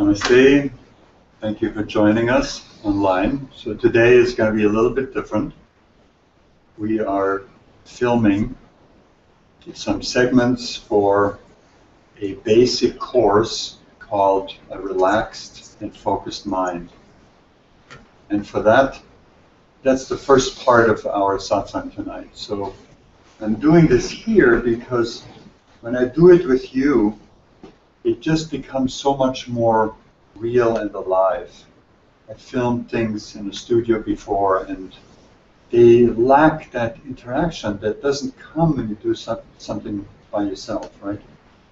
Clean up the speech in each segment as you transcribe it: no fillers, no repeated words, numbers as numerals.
Namaste. Thank you for joining us online. So today is going to be a little bit different. We are filming some segments for a basic course called A Relaxed and Focused Mind. And for that, that's the first part of our satsang tonight. So I'm doing this here because when I do it with you, it just becomes so much more real and alive. I filmed things in the studio before, and they lack that interaction that doesn't come when you do something by yourself, right?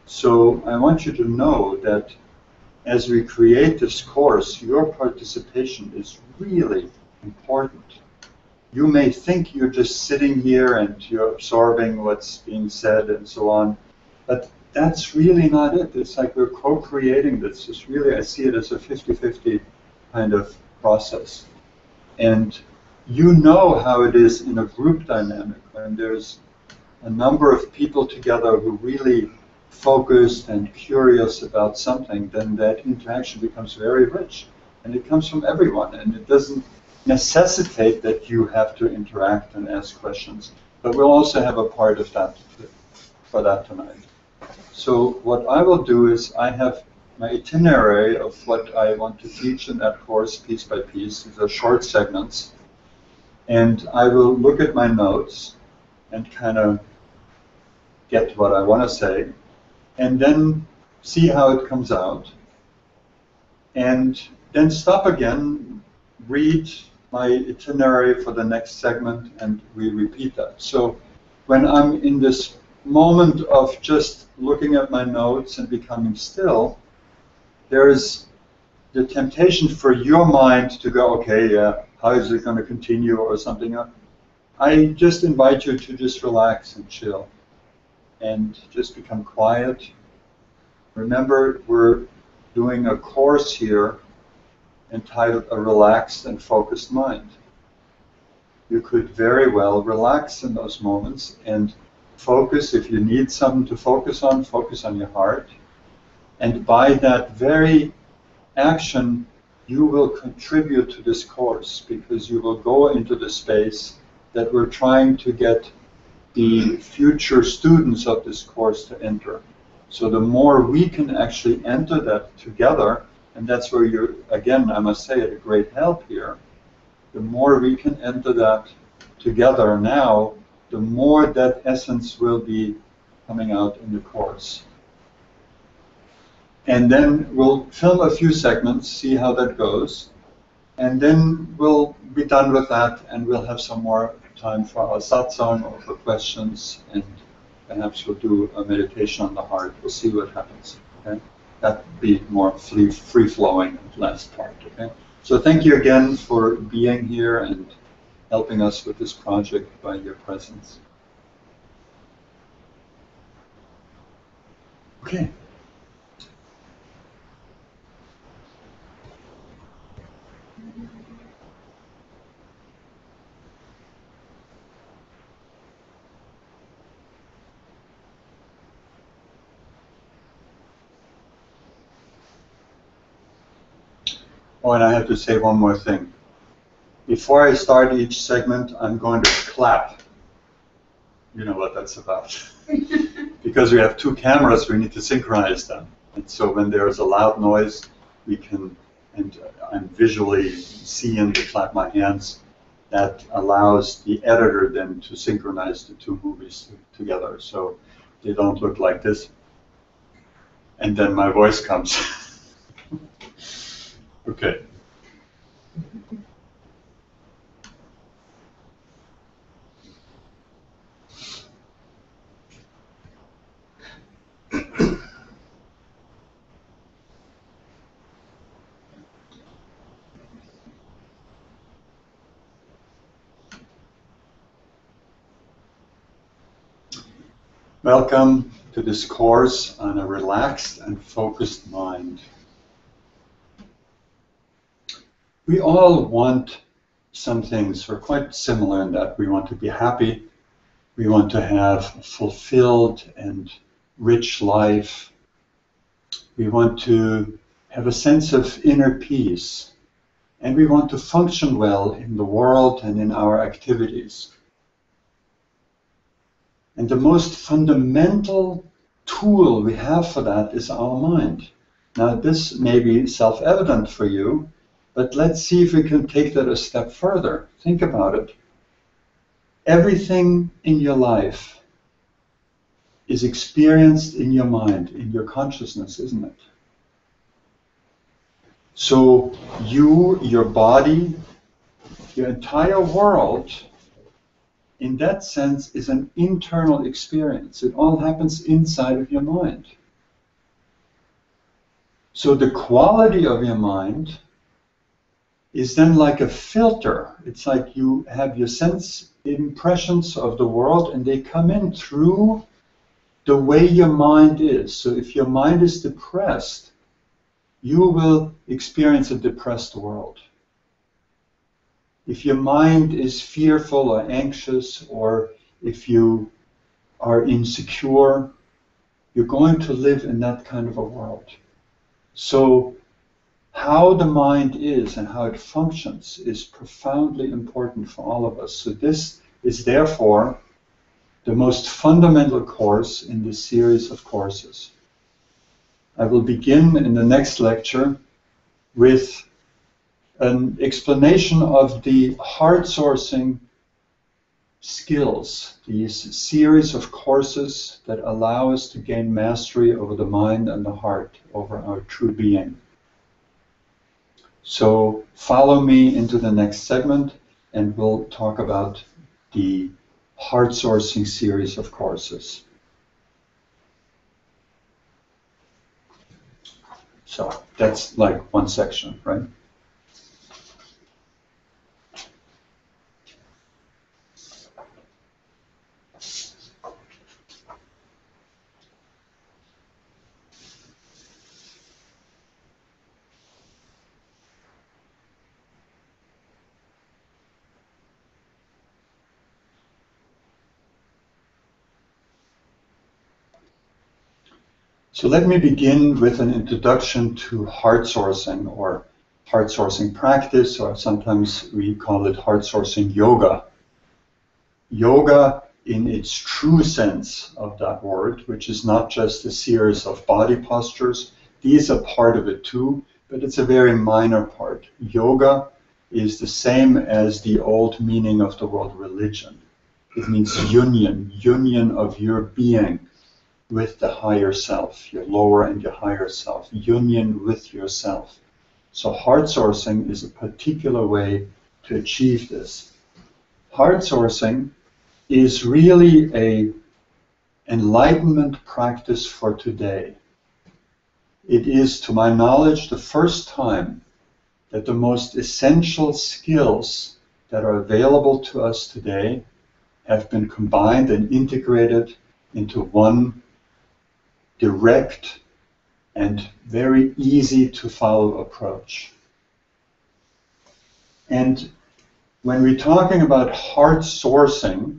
So I want you to know that as we create this course, your participation is really important. You may think you're just sitting here and you're absorbing what's being said and so on, but that's really not it. It's like we're co-creating this. It's really, I see it as a 50-50 kind of process. And you know how it is in a group dynamic when there's a number of people together who really focused and curious about something, then that interaction becomes very rich. And it comes from everyone, and it doesn't necessitate that you have to interact and ask questions. But we'll also have a part of that for that tonight. So what I will do is I have my itinerary of what I want to teach in that course piece by piece. These are short segments. And I will look at my notes and kind of get what I want to say, and then see how it comes out. And then stop again, read my itinerary for the next segment, and we repeat that. So when I'm in this moment of just looking at my notes and becoming still, there is the temptation for your mind to go, okay, yeah, how is it going to continue or something. I just invite you to just relax and chill and just become quiet. Remember, we're doing a course here entitled A Relaxed and Focused Mind. You could very well relax in those moments and focus. If you need something to focus on your heart. And by that very action, you will contribute to this course, because you will go into the space that we're trying to get the future students of this course to enter. So the more we can actually enter that together, and that's where you're, again, I must say it, a great help here, the more we can enter that together now, the more that essence will be coming out in the course. And then we'll film a few segments, see how that goes, and then we'll be done with that, and we'll have some more time for our satsang or for questions, and perhaps we'll do a meditation on the heart. We'll see what happens. Okay? That'd be more free-flowing last part. Okay? So thank you again for being here and helping us with this project by your presence. Okay. Oh, and I have to say one more thing. Before I start each segment, I'm going to clap. You know what that's about. Because we have two cameras, we need to synchronize them. And so when there is a loud noise, we can, and I'm visually seeing to clap my hands, that allows the editor then to synchronize the two movies together. So they don't look like this. And then my voice comes. Okay. Welcome to this course on a relaxed and focused mind. We all want some things. We're quite similar in that we want to be happy, we want to have a fulfilled and rich life, we want to have a sense of inner peace, and we want to function well in the world and in our activities. And the most fundamental tool we have for that is our mind. Now, this may be self-evident for you, but let's see if we can take that a step further. Think about it. Everything in your life is experienced in your mind, in your consciousness, isn't it? So you, your body, your entire world, in that sense, is an internal experience. It all happens inside of your mind. So the quality of your mind is then like a filter. It's like you have your sense impressions of the world, and they come in through the way your mind is. So if your mind is depressed, you will experience a depressed world. If your mind is fearful or anxious, or if you are insecure, you're going to live in that kind of a world. So how the mind is and how it functions is profoundly important for all of us. So this is therefore the most fundamental course in this series of courses. I will begin in the next lecture with an explanation of the HeartSourcing skills, these series of courses that allow us to gain mastery over the mind and the heart, over our true being. So follow me into the next segment, and we'll talk about the HeartSourcing series of courses. So that's like one section, right? So let me begin with an introduction to HeartSourcing, or HeartSourcing practice, or sometimes we call it HeartSourcing yoga. Yoga in its true sense of that word, which is not just a series of body postures. These are part of it too, but it's a very minor part. Yoga is the same as the old meaning of the word religion. It means union of your being with the higher self, your lower and your higher self, union with yourself. So HeartSourcing is a particular way to achieve this. HeartSourcing is really an enlightenment practice for today. It is, to my knowledge, the first time that the most essential skills that are available to us today have been combined and integrated into one direct and very easy to follow approach. And when we're talking about HeartSourcing,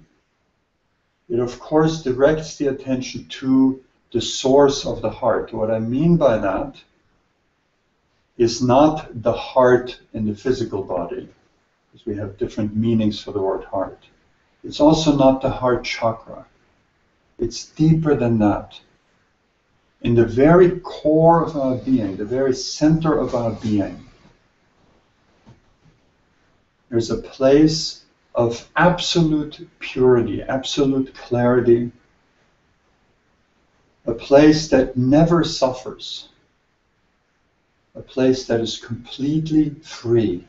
it of course directs the attention to the source of the heart. What I mean by that is not the heart in the physical body, because we have different meanings for the word heart. It's also not the heart chakra. It's deeper than that. In the very core of our being, the very center of our being, there's a place of absolute purity, absolute clarity, a place that never suffers, a place that is completely free.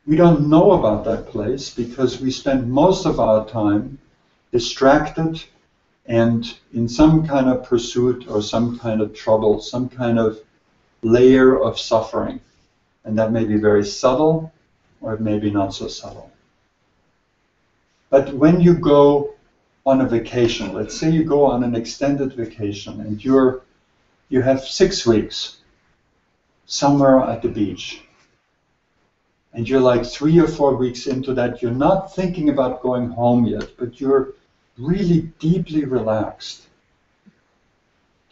We don't know about that place because we spend most of our time distracted and in some kind of pursuit or some kind of trouble, some kind of layer of suffering. And that may be very subtle, or it may be not so subtle. But when you go on a vacation, let's say you go on an extended vacation and you have 6 weeks somewhere at the beach, and you're like 3 or 4 weeks into that, you're not thinking about going home yet, but you're really deeply relaxed.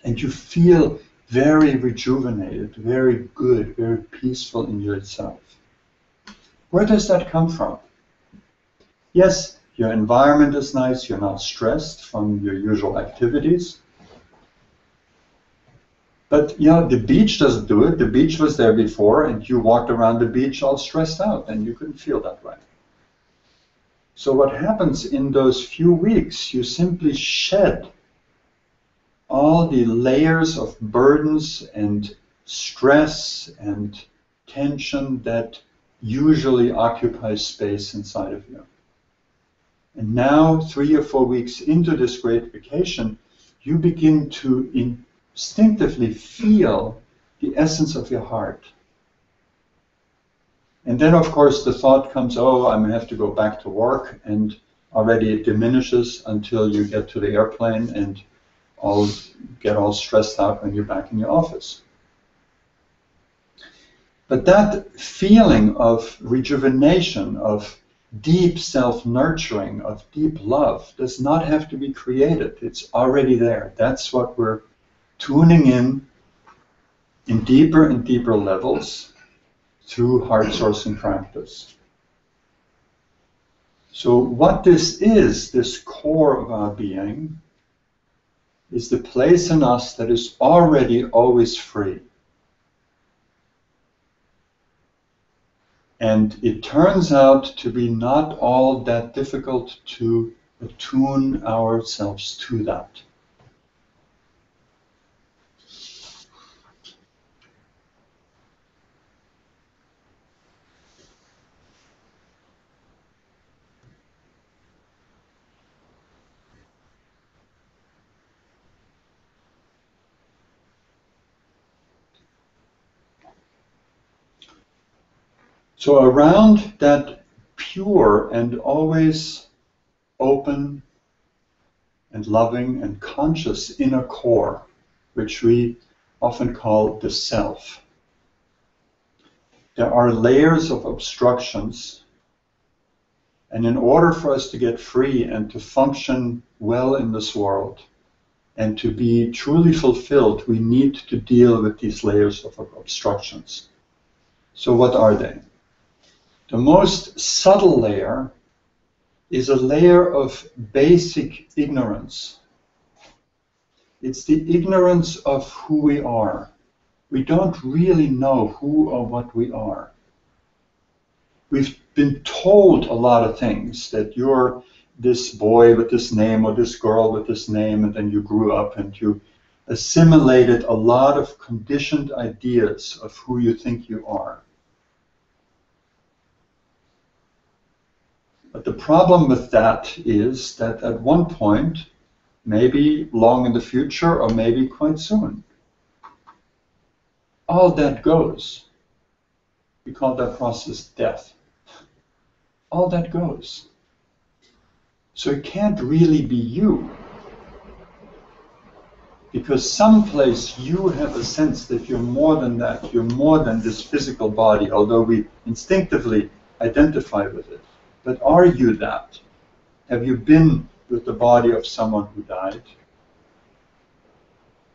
And you feel very rejuvenated, very good, very peaceful in yourself. Where does that come from? Yes, your environment is nice, you're not stressed from your usual activities. But you know, the beach doesn't do it. The beach was there before, and you walked around the beach all stressed out, and you couldn't feel that way. So what happens in those few weeks, you simply shed all the layers of burdens and stress and tension that usually occupies space inside of you. And now, 3 or 4 weeks into this great vacation, you begin to instinctively feel the essence of your heart. And then, of course, the thought comes, oh, I'm going to have to go back to work, and already it diminishes until you get to the airplane and get all stressed out when you're back in your office. But that feeling of rejuvenation, of deep self-nurturing, of deep love, does not have to be created. It's already there. That's what we're tuning in deeper and deeper levels through heart-sourcing practice. So what this is, this core of our being, is the place in us that is already always free. And it turns out to be not all that difficult to attune ourselves to that. So around that pure and always open and loving and conscious inner core, which we often call the self, there are layers of obstructions, and in order for us to get free and to function well in this world and to be truly fulfilled, we need to deal with these layers of obstructions. So what are they? The most subtle layer is a layer of basic ignorance. It's the ignorance of who we are. We don't really know who or what we are. We've been told a lot of things, that you're this boy with this name or this girl with this name, and then you grew up and you assimilated a lot of conditioned ideas of who you think you are. But the problem with that is that at one point, maybe long in the future or maybe quite soon, all that goes. We call that process death. All that goes. So it can't really be you. Because someplace you have a sense that you're more than that. You're more than this physical body, although we instinctively identify with it. But are you that? Have you been with the body of someone who died?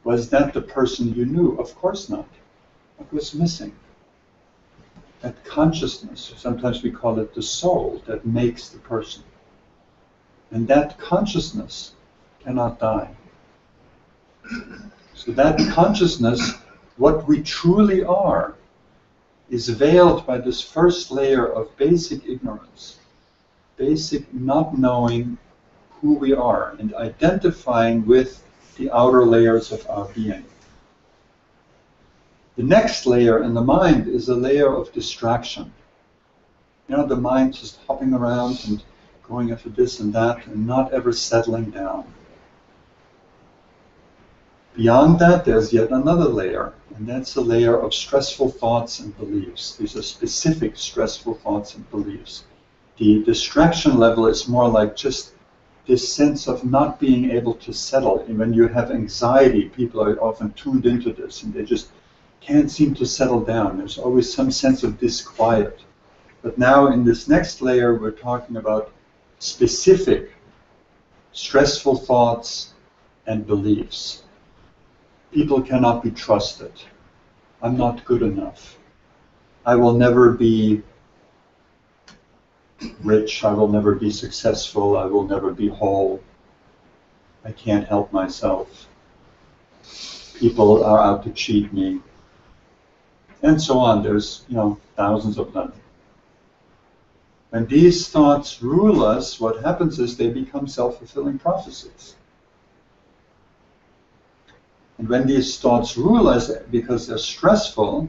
Was that the person you knew? Of course not. What was missing? That consciousness, sometimes we call it the soul, that makes the person. And that consciousness cannot die. So that consciousness, what we truly are, is veiled by this first layer of basic ignorance. Basic not knowing who we are and identifying with the outer layers of our being. The next layer in the mind is a layer of distraction. You know, the mind just hopping around and going after this and that and not ever settling down. Beyond that, there's yet another layer, and that's a layer of stressful thoughts and beliefs. These are specific stressful thoughts and beliefs. The distraction level is more like just this sense of not being able to settle. And when you have anxiety, people are often tuned into this, and they just can't seem to settle down. There's always some sense of disquiet. But now in this next layer, we're talking about specific stressful thoughts and beliefs. People cannot be trusted. I'm not good enough. I will never be rich. I will never be successful. I will never be whole. I can't help myself. People are out to cheat me. And so on. There's, thousands of them. When these thoughts rule us, what happens is they become self-fulfilling prophecies. And when these thoughts rule us because they're stressful,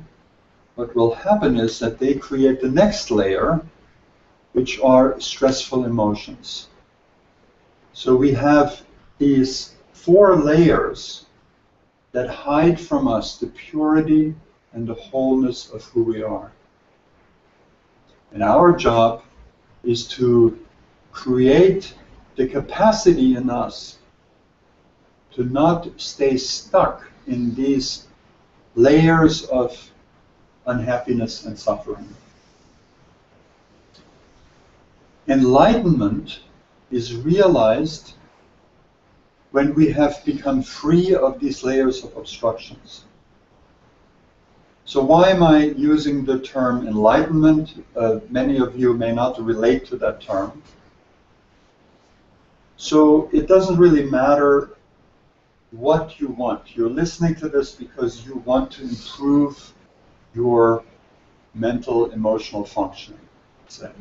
what will happen is that they create the next layer, which are stressful emotions. So we have these 4 layers that hide from us the purity and the wholeness of who we are. And our job is to create the capacity in us to not stay stuck in these layers of unhappiness and suffering. Enlightenment is realized when we have become free of these layers of obstructions. So why am I using the term enlightenment? Many of you may not relate to that term. So it doesn't really matter what you want. You're listening to this because you want to improve your mental, emotional functioning, say.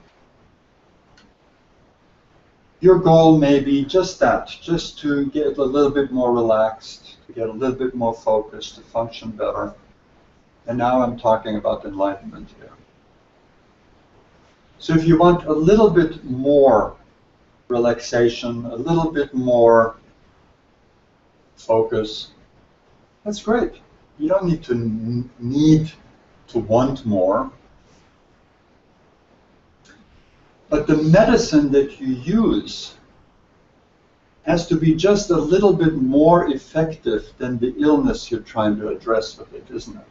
Your goal may be just that, just to get a little bit more relaxed, to get a little bit more focused, to function better. And now I'm talking about enlightenment here. So if you want a little bit more relaxation, a little bit more focus, that's great. You don't need to want more. But the medicine that you use has to be just a little bit more effective than the illness you're trying to address with it, isn't it?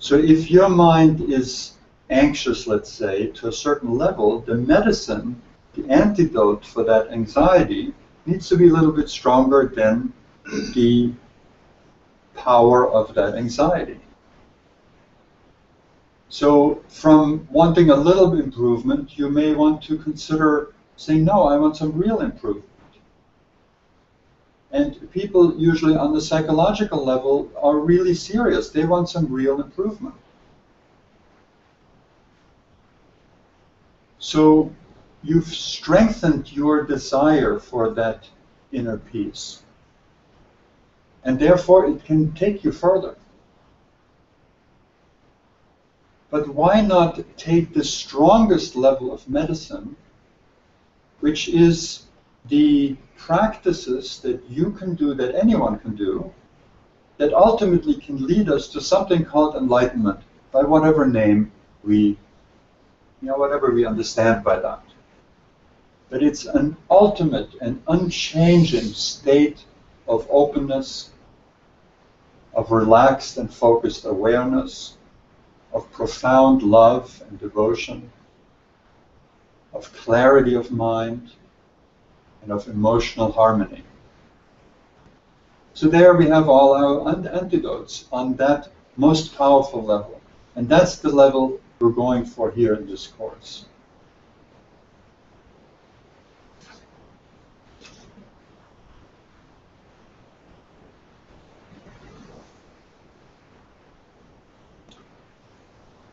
So if your mind is anxious, let's say, to a certain level, the medicine, the antidote for that anxiety, needs to be a little bit stronger than the power of that anxiety. So from wanting a little bit improvement, you may want to consider saying, no, I want some real improvement. And people usually on the psychological level are really serious. They want some real improvement. So you've strengthened your desire for that inner peace. And therefore it can take you further. But why not take the strongest level of medicine, which is the practices that you can do, that anyone can do, that ultimately can lead us to something called enlightenment, by whatever name whatever we understand by that. But it's an ultimate and unchanging state of openness, of relaxed and focused awareness, of profound love and devotion, of clarity of mind, and of emotional harmony. So there we have all our antidotes on that most powerful level. And that's the level we're going for here in this course.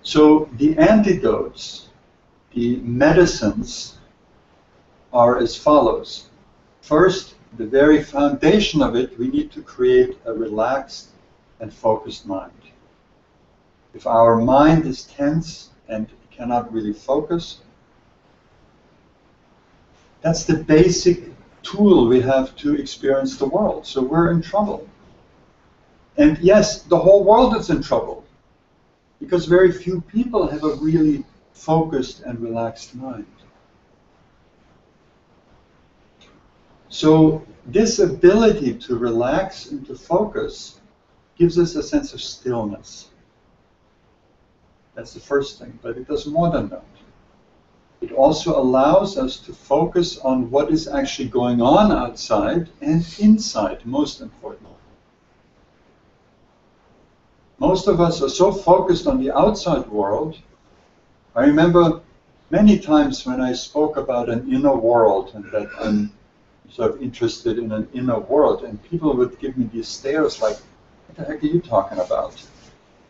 So the antidotes, the medicines, are as follows. First, the very foundation of it, we need to create a relaxed and focused mind. If our mind is tense and cannot really focus, that's the basic tool we have to experience the world. So we're in trouble. And yes, the whole world is in trouble, because very few people have a really focused and relaxed mind. So this ability to relax and to focus gives us a sense of stillness. That's the first thing, but it does more than that. it also allows us to focus on what is actually going on outside and inside, most importantly. Most of us are so focused on the outside world. I remember many times when I spoke about an inner world and that I'm sort of interested in an inner world, and people would give me these stares like, what the heck are you talking about?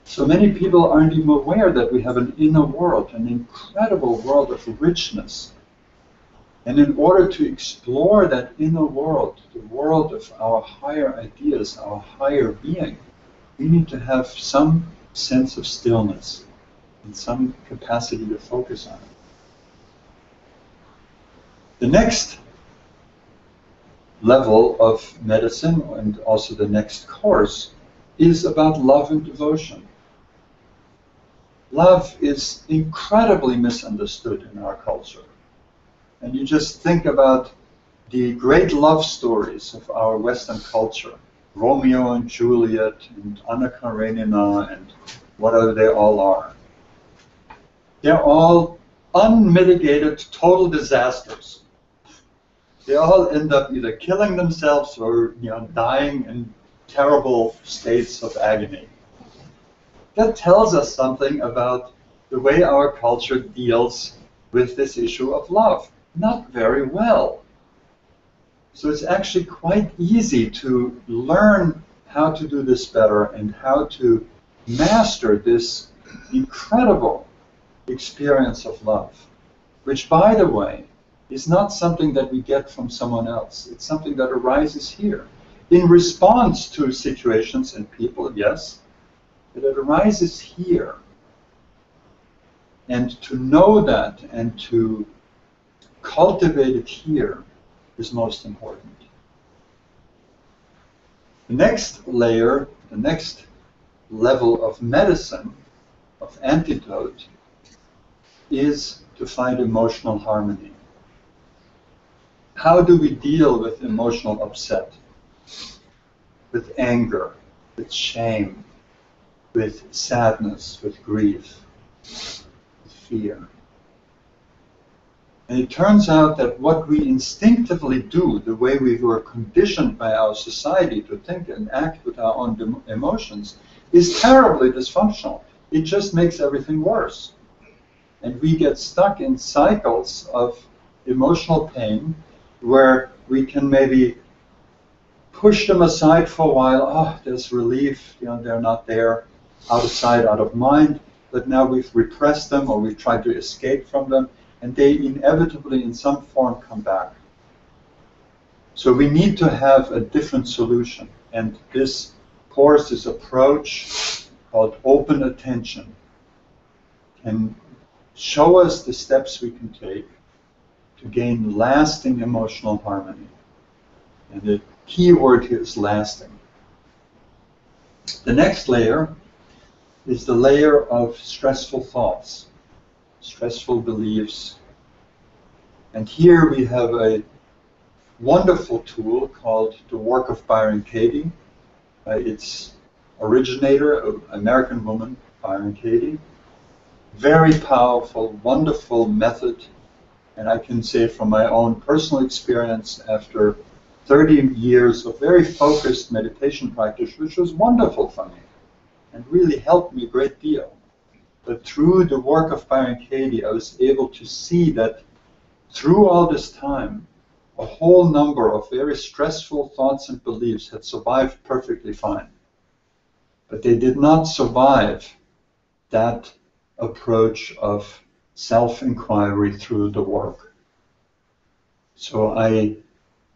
So many people aren't even aware that we have an inner world, an incredible world of richness. And in order to explore that inner world, the world of our higher ideas, our higher being, we need to have some sense of stillness and some capacity to focus on it. The next level of medicine, and also the next course, is about love and devotion. Love is incredibly misunderstood in our culture. And you just think about the great love stories of our Western culture, Romeo and Juliet and Anna Karenina and whatever they all are. They're all unmitigated total disasters. They all end up either killing themselves or dying in terrible states of agony. That tells us something about the way our culture deals with this issue of love. Not very well. So it's actually quite easy to learn how to do this better and how to master this incredible experience of love, which, by the way, is not something that we get from someone else. It's something that arises here in response to situations and people, yes, but it arises here. And to know that and to cultivate it here is most important. The next layer, the next level of medicine, of antidote, is to find emotional harmony. How do we deal with emotional upset? With anger, with shame, with sadness, with grief, with fear. And it turns out that what we instinctively do, the way we were conditioned by our society to think and act with our own emotions, is terribly dysfunctional. It just makes everything worse. And we get stuck in cycles of emotional pain where we can maybe push them aside for a while. Oh, there's relief, they're not there, out of sight, out of mind. But now we've repressed them or we've tried to escape from them, and they inevitably in some form come back. So we need to have a different solution. And this course, this approach called open attention, can show us the steps we can take to gain lasting emotional harmony. And the key word here is lasting. The next layer is the layer of stressful thoughts, stressful beliefs. And here we have a wonderful tool called the work of Byron Katie. Its originator, an American woman, Byron Katie. Very powerful, wonderful method. And I can say from my own personal experience, after 30 years of very focused meditation practice, which was wonderful for me and really helped me a great deal. But through the work of Byron Katie, I was able to see that through all this time, a whole number of very stressful thoughts and beliefs had survived perfectly fine. But they did not survive that approach of self-inquiry through the work. So I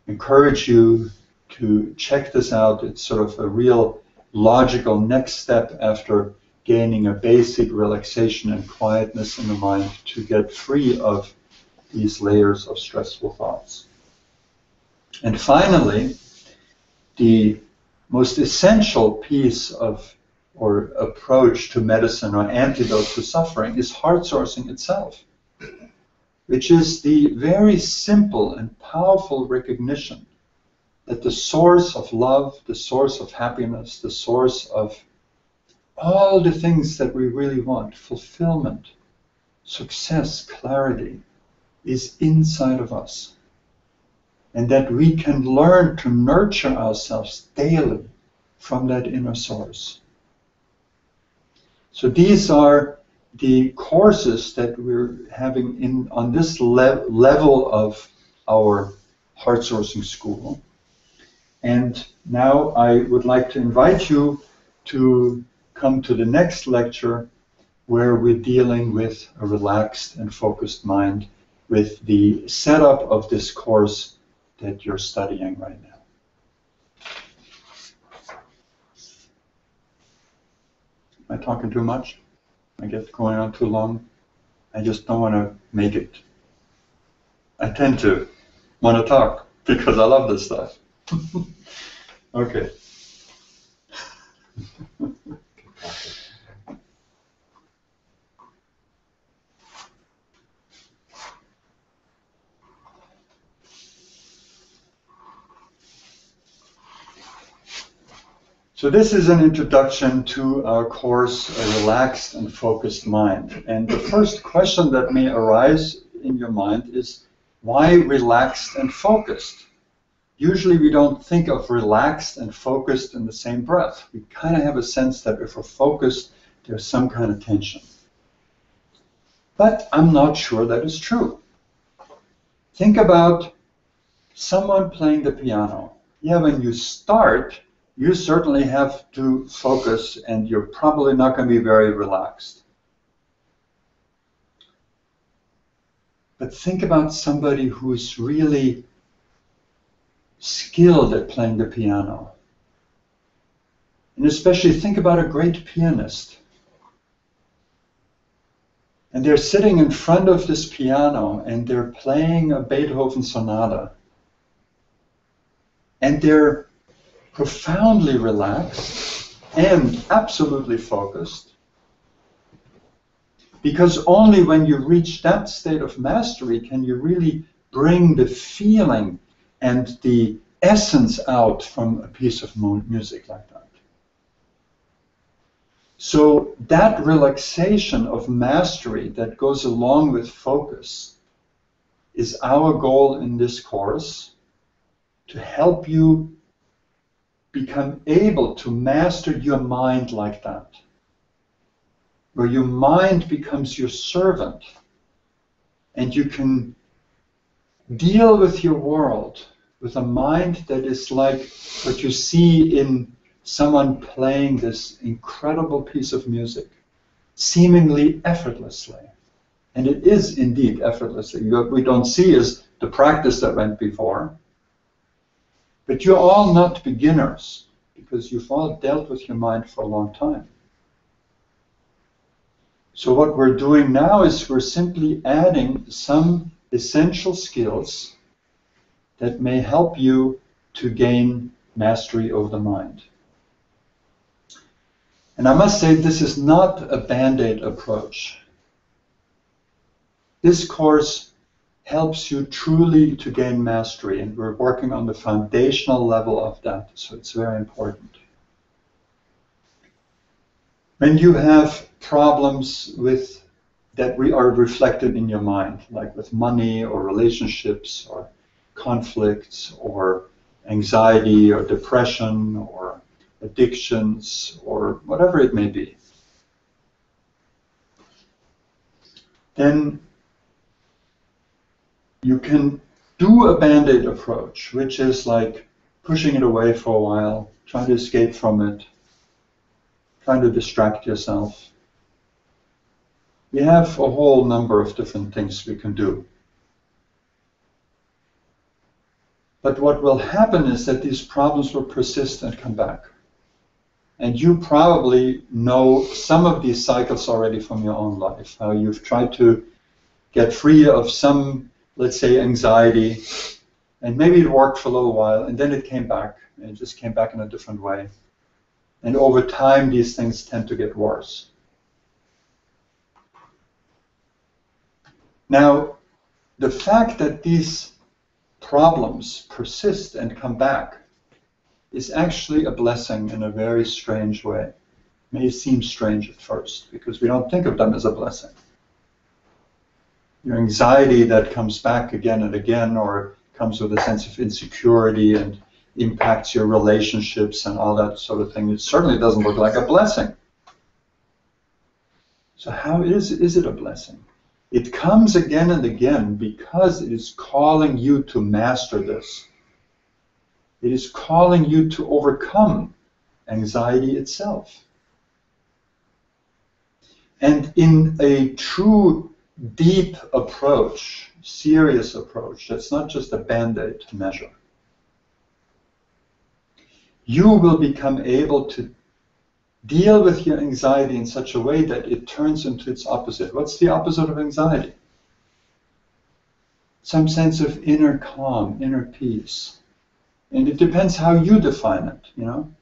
encourage you to check this out. It's sort of a real logical next step after gaining a basic relaxation and quietness in the mind to get free of these layers of stressful thoughts. And finally, the most essential piece of or approach to medicine or antidote to suffering is HeartSourcing itself, which is the very simple and powerful recognition that the source of love, the source of happiness, the source of all the things that we really want, fulfillment, success, clarity, is inside of us, and that we can learn to nurture ourselves daily from that inner source. So these are the courses that we're having on this level of our HeartSourcing school. And now I would like to invite you to come to the next lecture, where we're dealing with a relaxed and focused mind with the setup of this course that you're studying right now. Am I talking too much? I get going on too long? I just don't want to make it. I tend to want to talk because I love this stuff. Okay. So this is an introduction to our course, A Relaxed and Focused Mind. And the first question that may arise in your mind is, why relaxed and focused? Usually we don't think of relaxed and focused in the same breath. We kind of have a sense that if we're focused, there's some kind of tension. But I'm not sure that is true. Think about someone playing the piano. Yeah, when you start, you certainly have to focus, and you're probably not going to be very relaxed. But think about somebody who's really skilled at playing the piano. And especially think about a great pianist. And they're sitting in front of this piano and they're playing a Beethoven sonata. And they're profoundly relaxed and absolutely focused. Because only when you reach that state of mastery can you really bring the feeling and the essence out from a piece of music like that. So that relaxation of mastery that goes along with focus is our goal in this course, to help you become able to master your mind like that, where your mind becomes your servant and you can deal with your world with a mind that is like what you see in someone playing this incredible piece of music, seemingly effortlessly. And it is indeed effortlessly. What we don't see is the practice that went before. But you're all not beginners, because you've all dealt with your mind for a long time. So what we're doing now is we're simply adding some essential skills that may help you to gain mastery over the mind. And I must say, this is not a band-aid approach. This course helps you truly to gain mastery, and we're working on the foundational level of that, so it's very important. When you have problems with that are reflected in your mind, like with money or relationships or conflicts or anxiety or depression or addictions or whatever it may be, then you can do a band-aid approach, which is like pushing it away for a while, trying to escape from it, trying to distract yourself. We have a whole number of different things we can do. But what will happen is that these problems will persist and come back. And you probably know some of these cycles already from your own life, how you've tried to get free of some, let's say, anxiety, and maybe it worked for a little while, and then it came back, and it just came back in a different way. And over time, these things tend to get worse. Now, the fact that these problems persist and come back is actually a blessing in a very strange way. It may seem strange at first, because we don't think of them as a blessing. Your anxiety that comes back again and again, or comes with a sense of insecurity and impacts your relationships and all that sort of thing, it certainly doesn't look like a blessing. So how is it a blessing? It comes again and again because it is calling you to master this. It is calling you to overcome anxiety itself. And in a true, deep approach, serious approach, that's not just a band-aid measure, you will become able to deal with your anxiety in such a way that it turns into its opposite. What's the opposite of anxiety? Some sense of inner calm, inner peace. And it depends how you define it, you know.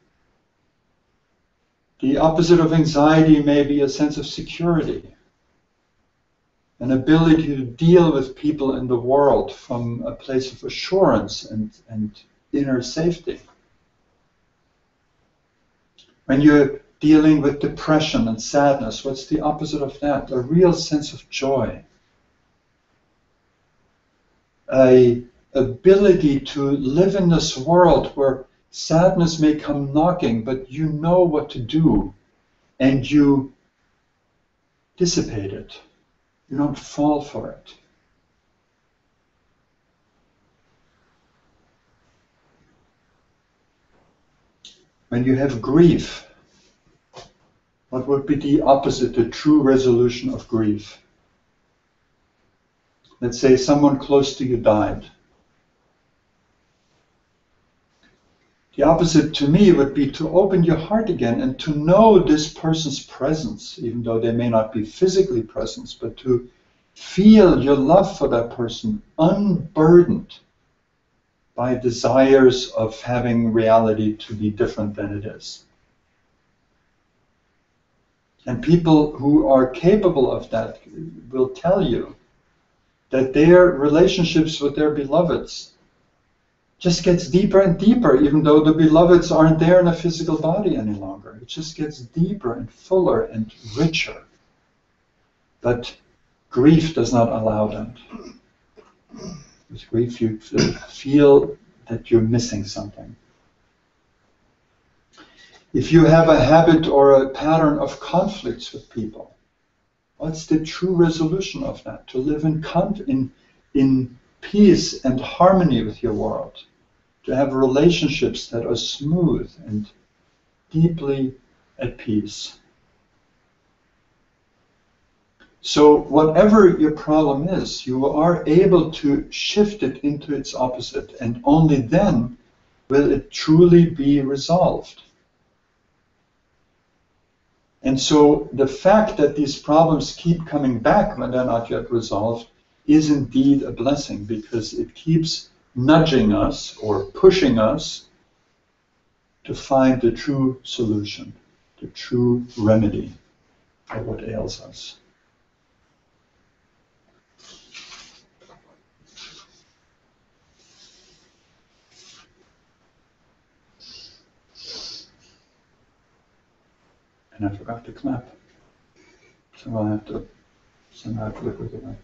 The opposite of anxiety may be a sense of security, an ability to deal with people in the world from a place of assurance and inner safety. When you're dealing with depression and sadness, what's the opposite of that? A real sense of joy. An ability to live in this world where sadness may come knocking, but you know what to do, and you dissipate it. You don't fall for it. When you have grief, what would be the opposite, the true resolution of grief? Let's say someone close to you died. The opposite to me would be to open your heart again and to know this person's presence, even though they may not be physically present, but to feel your love for that person unburdened by desires of having reality to be different than it is. And people who are capable of that will tell you that their relationships with their beloveds just gets deeper and deeper, even though the beloveds aren't there in a physical body any longer. It just gets deeper and fuller and richer. But grief does not allow that. With grief, you feel that you're missing something. If you have a habit or a pattern of conflicts with people, what's the true resolution of that? To live in peace and harmony with your world, to have relationships that are smooth and deeply at peace. So whatever your problem is, you are able to shift it into its opposite, and only then will it truly be resolved. And so the fact that these problems keep coming back when they're not yet resolved is indeed a blessing, because it keeps nudging us or pushing us to find the true solution, the true remedy for what ails us. And I forgot to clap, so I'll have to somehow flip it away.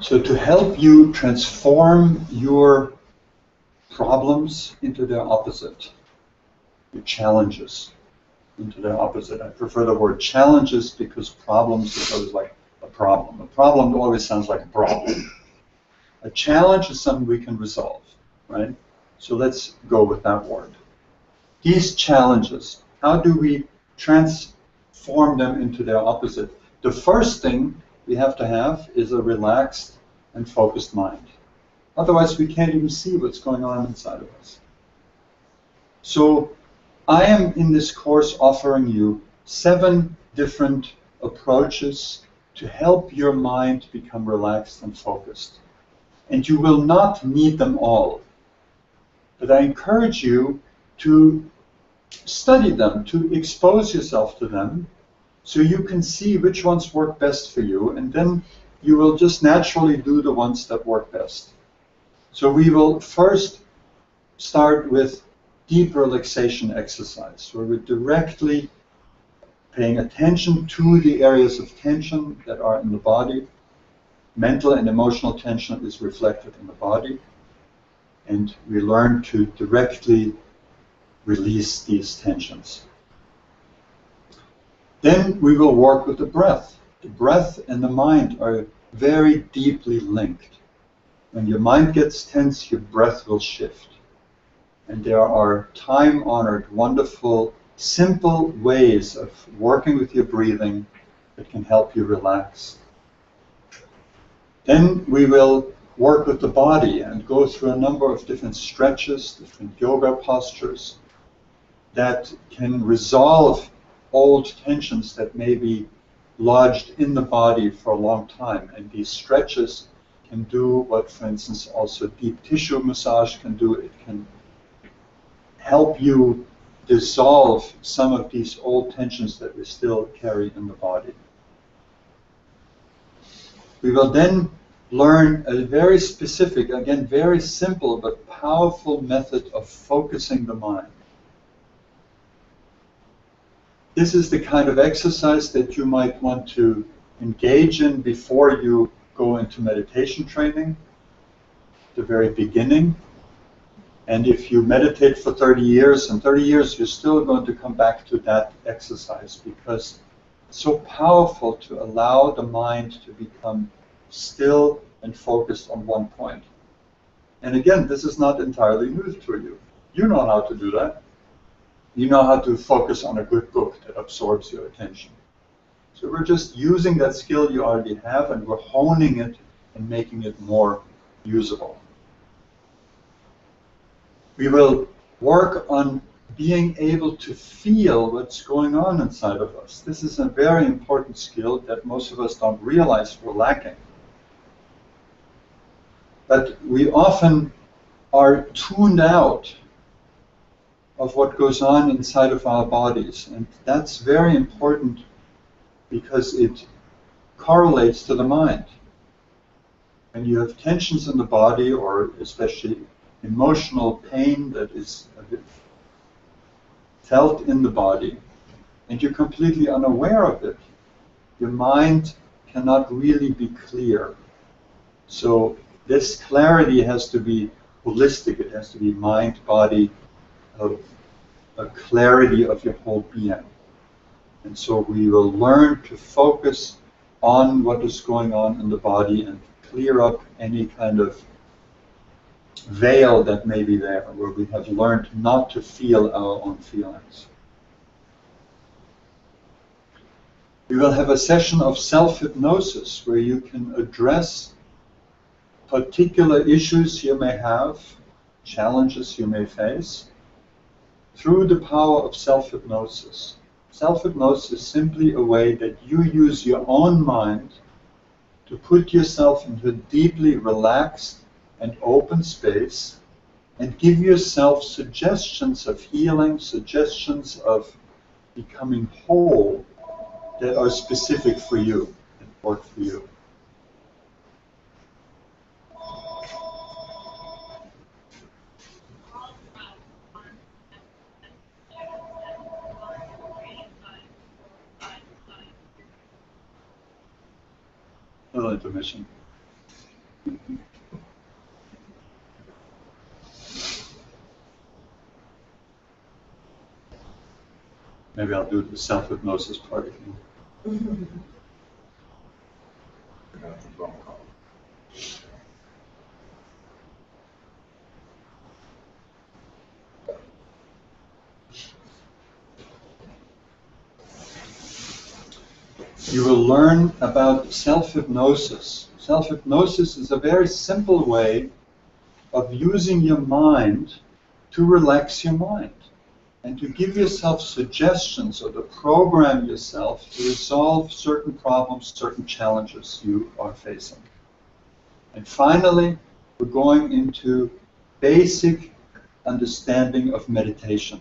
So to help you transform your problems into their opposite, your challenges into their opposite. I prefer the word challenges because problems is always like a problem. A problem always sounds like a problem. A challenge is something we can resolve, right? So let's go with that word. These challenges, how do we transform them into their opposite? The first thing we have to have is a relaxed and focused mind. Otherwise, we can't even see what's going on inside of us. So I am in this course offering you 7 different approaches to help your mind become relaxed and focused. And you will not need them all. But I encourage you to study them, to expose yourself to them, so you can see which ones work best for you, and then you will just naturally do the ones that work best. So we will first start with deep relaxation exercise, where we're directly paying attention to the areas of tension that are in the body. Mental and emotional tension is reflected in the body, and we learn to directly release these tensions. Then we will work with the breath. The breath and the mind are very deeply linked. When your mind gets tense, your breath will shift. And there are time-honored, wonderful, simple ways of working with your breathing that can help you relax. Then we will work with the body and go through a number of different stretches, different yoga postures that can resolve old tensions that may be lodged in the body for a long time. And these stretches can do what, for instance, also deep tissue massage can do. It can help you dissolve some of these old tensions that we still carry in the body. We will then learn a very specific, again, very simple but powerful method of focusing the mind. This is the kind of exercise that you might want to engage in before you go into meditation training, the very beginning. And if you meditate for 30 years, in 30 years you're still going to come back to that exercise, because it's so powerful to allow the mind to become still and focused on one point. And again, this is not entirely new to you. You know how to do that. You know how to focus on a good book that absorbs your attention. So we're just using that skill you already have, and we're honing it and making it more usable. We will work on being able to feel what's going on inside of us. This is a very important skill that most of us don't realize we're lacking. But we often are tuned out of what goes on inside of our bodies. And that's very important because it correlates to the mind. When you have tensions in the body, or especially emotional pain that is a bit felt in the body, and you're completely unaware of it, your mind cannot really be clear. So this clarity has to be holistic. It has to be mind, body, a clarity of your whole being. And so we will learn to focus on what is going on in the body and clear up any kind of veil that may be there, where we have learned not to feel our own feelings. We will have a session of self-hypnosis where you can address particular issues you may have, challenges you may face, through the power of self-hypnosis. Self-hypnosis is simply a way that you use your own mind to put yourself into a deeply relaxed and open space and give yourself suggestions of healing, suggestions of becoming whole that are specific for you and work for you. A little intermission. Maybe I'll do the self-hypnosis part again. You will learn about self-hypnosis. Self-hypnosis is a very simple way of using your mind to relax your mind and to give yourself suggestions or to program yourself to resolve certain problems, certain challenges you are facing. And finally, we're going into basic understanding of meditation.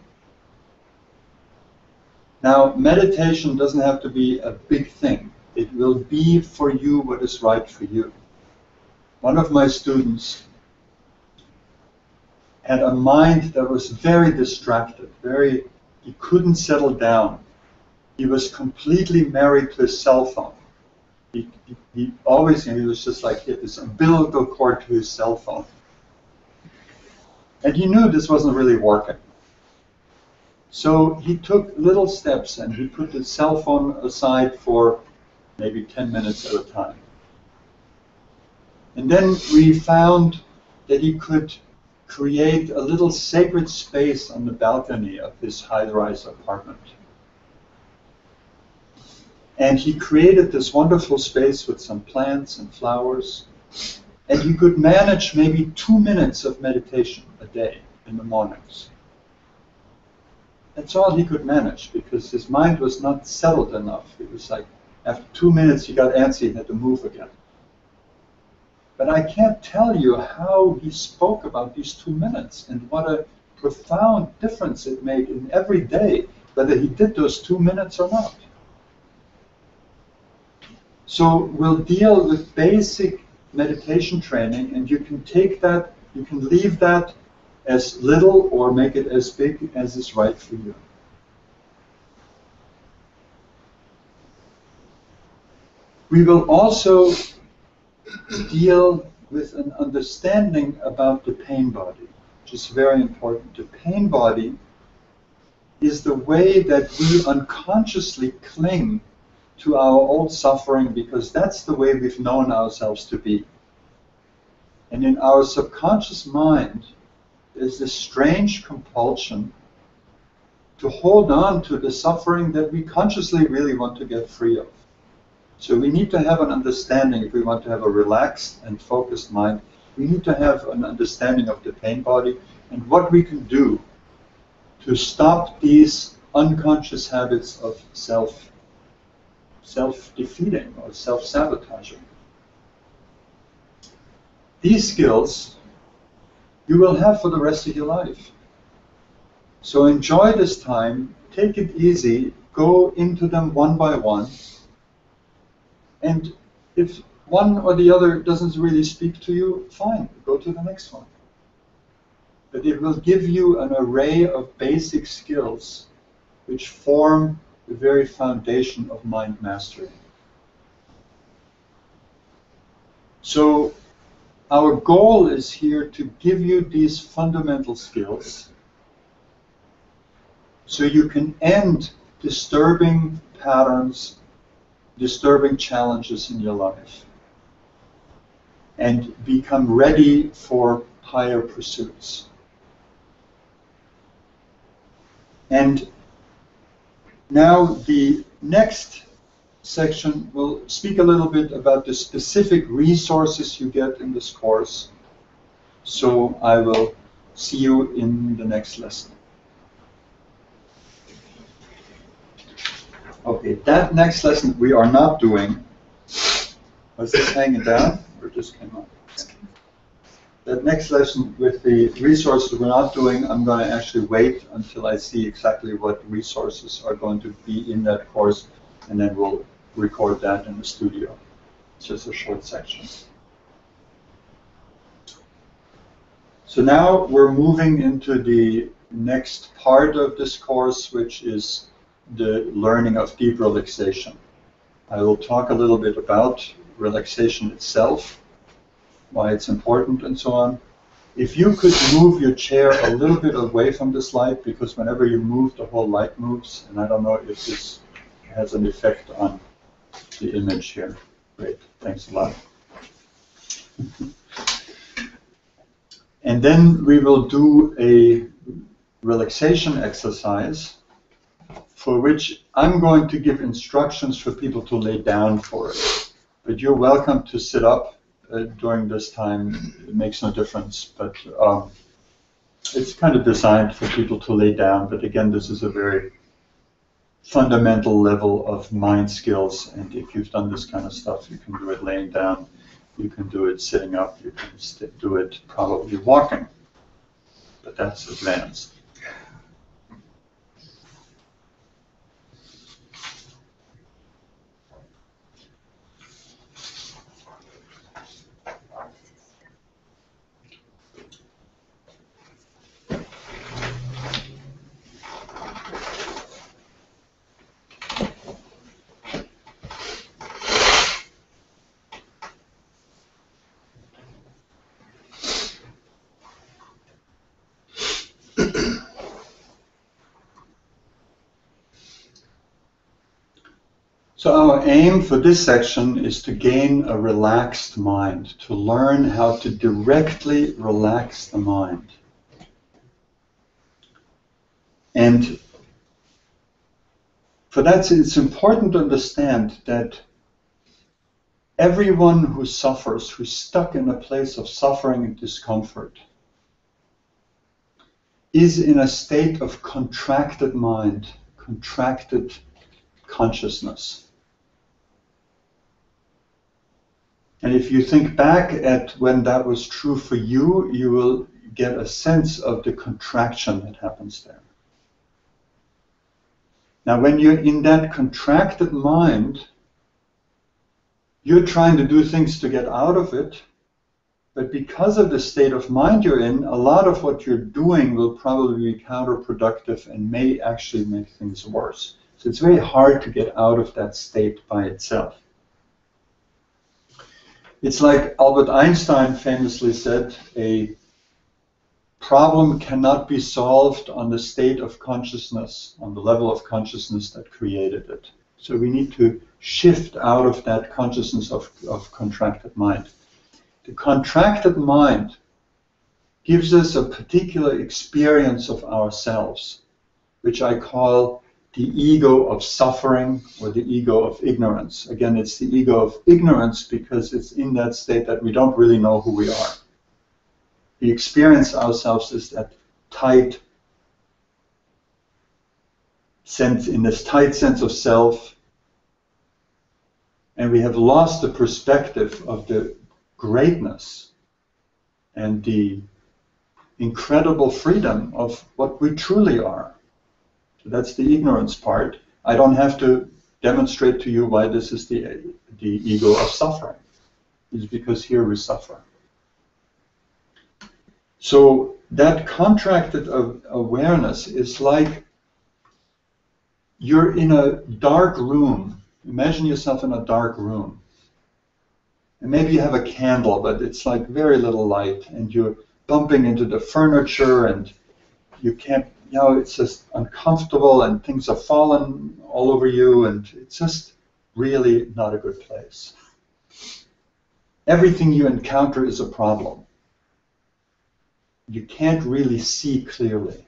Now, meditation doesn't have to be a big thing. It will be for you what is right for you. One of my students had a mind that was very distracted, he couldn't settle down. He was completely married to his cell phone. He always, he was just like hit this umbilical cord to his cell phone. And he knew this wasn't really working. So he took little steps and he put the cell phone aside for maybe 10 minutes at a time. And then we found that he could create a little sacred space on the balcony of his high-rise apartment. And he created this wonderful space with some plants and flowers. And he could manage maybe 2 minutes of meditation a day in the mornings. That's all he could manage because his mind was not settled enough. It was like after 2 minutes he got antsy and had to move again. But I can't tell you how he spoke about these 2 minutes and what a profound difference it made in every day, whether he did those 2 minutes or not. So we'll deal with basic meditation training, and you can take that, you can leave that as little or make it as big as is right for you. We will also deal with an understanding about the pain body, which is very important. The pain body is the way that we unconsciously cling to our old suffering because that's the way we've known ourselves to be. And in our subconscious mind, there's this strange compulsion to hold on to the suffering that we consciously really want to get free of. So we need to have an understanding, if we want to have a relaxed and focused mind, we need to have an understanding of the pain body and what we can do to stop these unconscious habits of self-defeating or self-sabotaging. These skills you will have for the rest of your life. So enjoy this time, take it easy, go into them one by one, and if one or the other doesn't really speak to you, fine, go to the next one. But it will give you an array of basic skills which form the very foundation of mind mastery. So our goal is here to give you these fundamental skills so you can end disturbing patterns, disturbing challenges in your life, and become ready for higher pursuits. And now the next section will speak a little bit about the specific resources you get in this course. So I will see you in the next lesson. Okay, that next lesson we are not doing. Was this hanging down or just came up? That next lesson with the resources we're not doing, I'm going to actually wait until I see exactly what resources are going to be in that course, and then we'll record that in the studio. It's just a short section. So now we're moving into the next part of this course, which is the learning of deep relaxation. I will talk a little bit about relaxation itself, why it's important, and so on. If you could move your chair a little bit away from this light, because whenever you move, the whole light moves, and I don't know if this has an effect on the image here. Great, thanks a lot. And then we will do a relaxation exercise for which I'm going to give instructions for people to lay down for it. But you're welcome to sit up during this time, it makes no difference. But it's kind of designed for people to lay down. But again, this is a very fundamental level of mind skills. And if you've done this kind of stuff, you can do it laying down. You can do it sitting up. You can do it probably walking. But that's advanced. So our aim for this section is to gain a relaxed mind, to learn how to directly relax the mind. And for that, it's important to understand that everyone who suffers, who's stuck in a place of suffering and discomfort, is in a state of contracted mind, contracted consciousness. And if you think back at when that was true for you, you will get a sense of the contraction that happens there. Now, when you're in that contracted mind, you're trying to do things to get out of it, but because of the state of mind you're in, a lot of what you're doing will probably be counterproductive and may actually make things worse. So it's very hard to get out of that state by itself. It's like Albert Einstein famously said, a problem cannot be solved on the state of consciousness, on the level of consciousness that created it. So we need to shift out of that consciousness of contracted mind. The contracted mind gives us a particular experience of ourselves, which I call the ego of suffering or the ego of ignorance. Again, it's the ego of ignorance because it's in that state that we don't really know who we are. We experience ourselves as that tight sense, in this tight sense of self, and we have lost the perspective of the greatness and the incredible freedom of what we truly are. So that's the ignorance part. I don't have to demonstrate to you why this is the ego of suffering. It's because here we suffer. So that contracted awareness is like you're in a dark room. Imagine yourself in a dark room. And maybe you have a candle, but it's like very little light, and you're bumping into the furniture, and you can't, you know, it's just uncomfortable, and things are falling all over you, and it's just really not a good place. Everything you encounter is a problem. You can't really see clearly.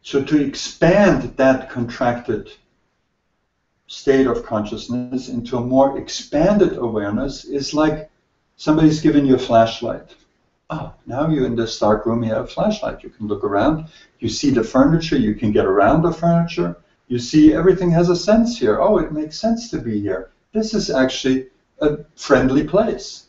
So to expand that contracted state of consciousness into a more expanded awareness is like somebody's given you a flashlight. Oh, now you're in this dark room, you have a flashlight. You can look around, you see the furniture, you can get around the furniture, you see everything has a sense here. Oh, it makes sense to be here. This is actually a friendly place.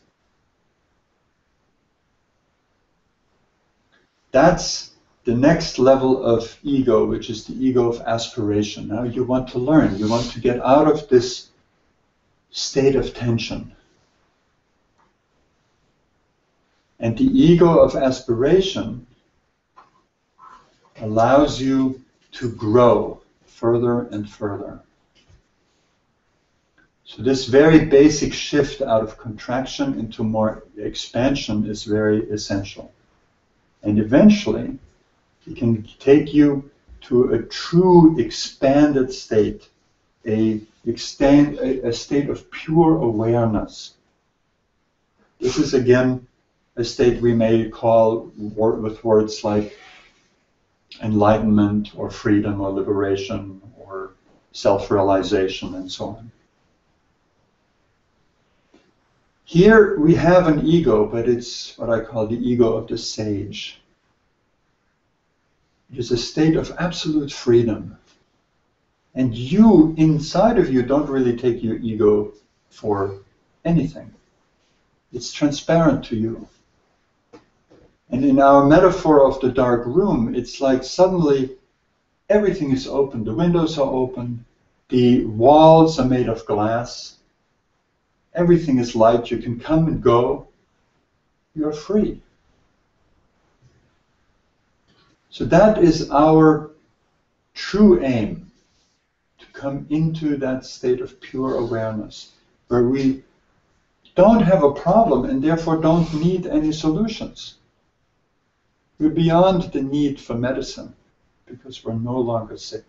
That's the next level of ego, which is the ego of aspiration. Now you want to learn, you want to get out of this state of tension. And the ego of aspiration allows you to grow further and further. So this very basic shift out of contraction into more expansion is very essential. And eventually, it can take you to a true expanded state, a state of pure awareness. This is again a state we may call with words like enlightenment or freedom or liberation or self-realization and so on. Here we have an ego, but it's what I call the ego of the sage. It is a state of absolute freedom. And you, inside of you, don't really take your ego for anything. It's transparent to you. And in our metaphor of the dark room, it's like suddenly everything is open. The windows are open. The walls are made of glass. Everything is light. You can come and go. You're free. So that is our true aim, to come into that state of pure awareness, where we don't have a problem and therefore don't need any solutions. We're beyond the need for medicine because we're no longer sick.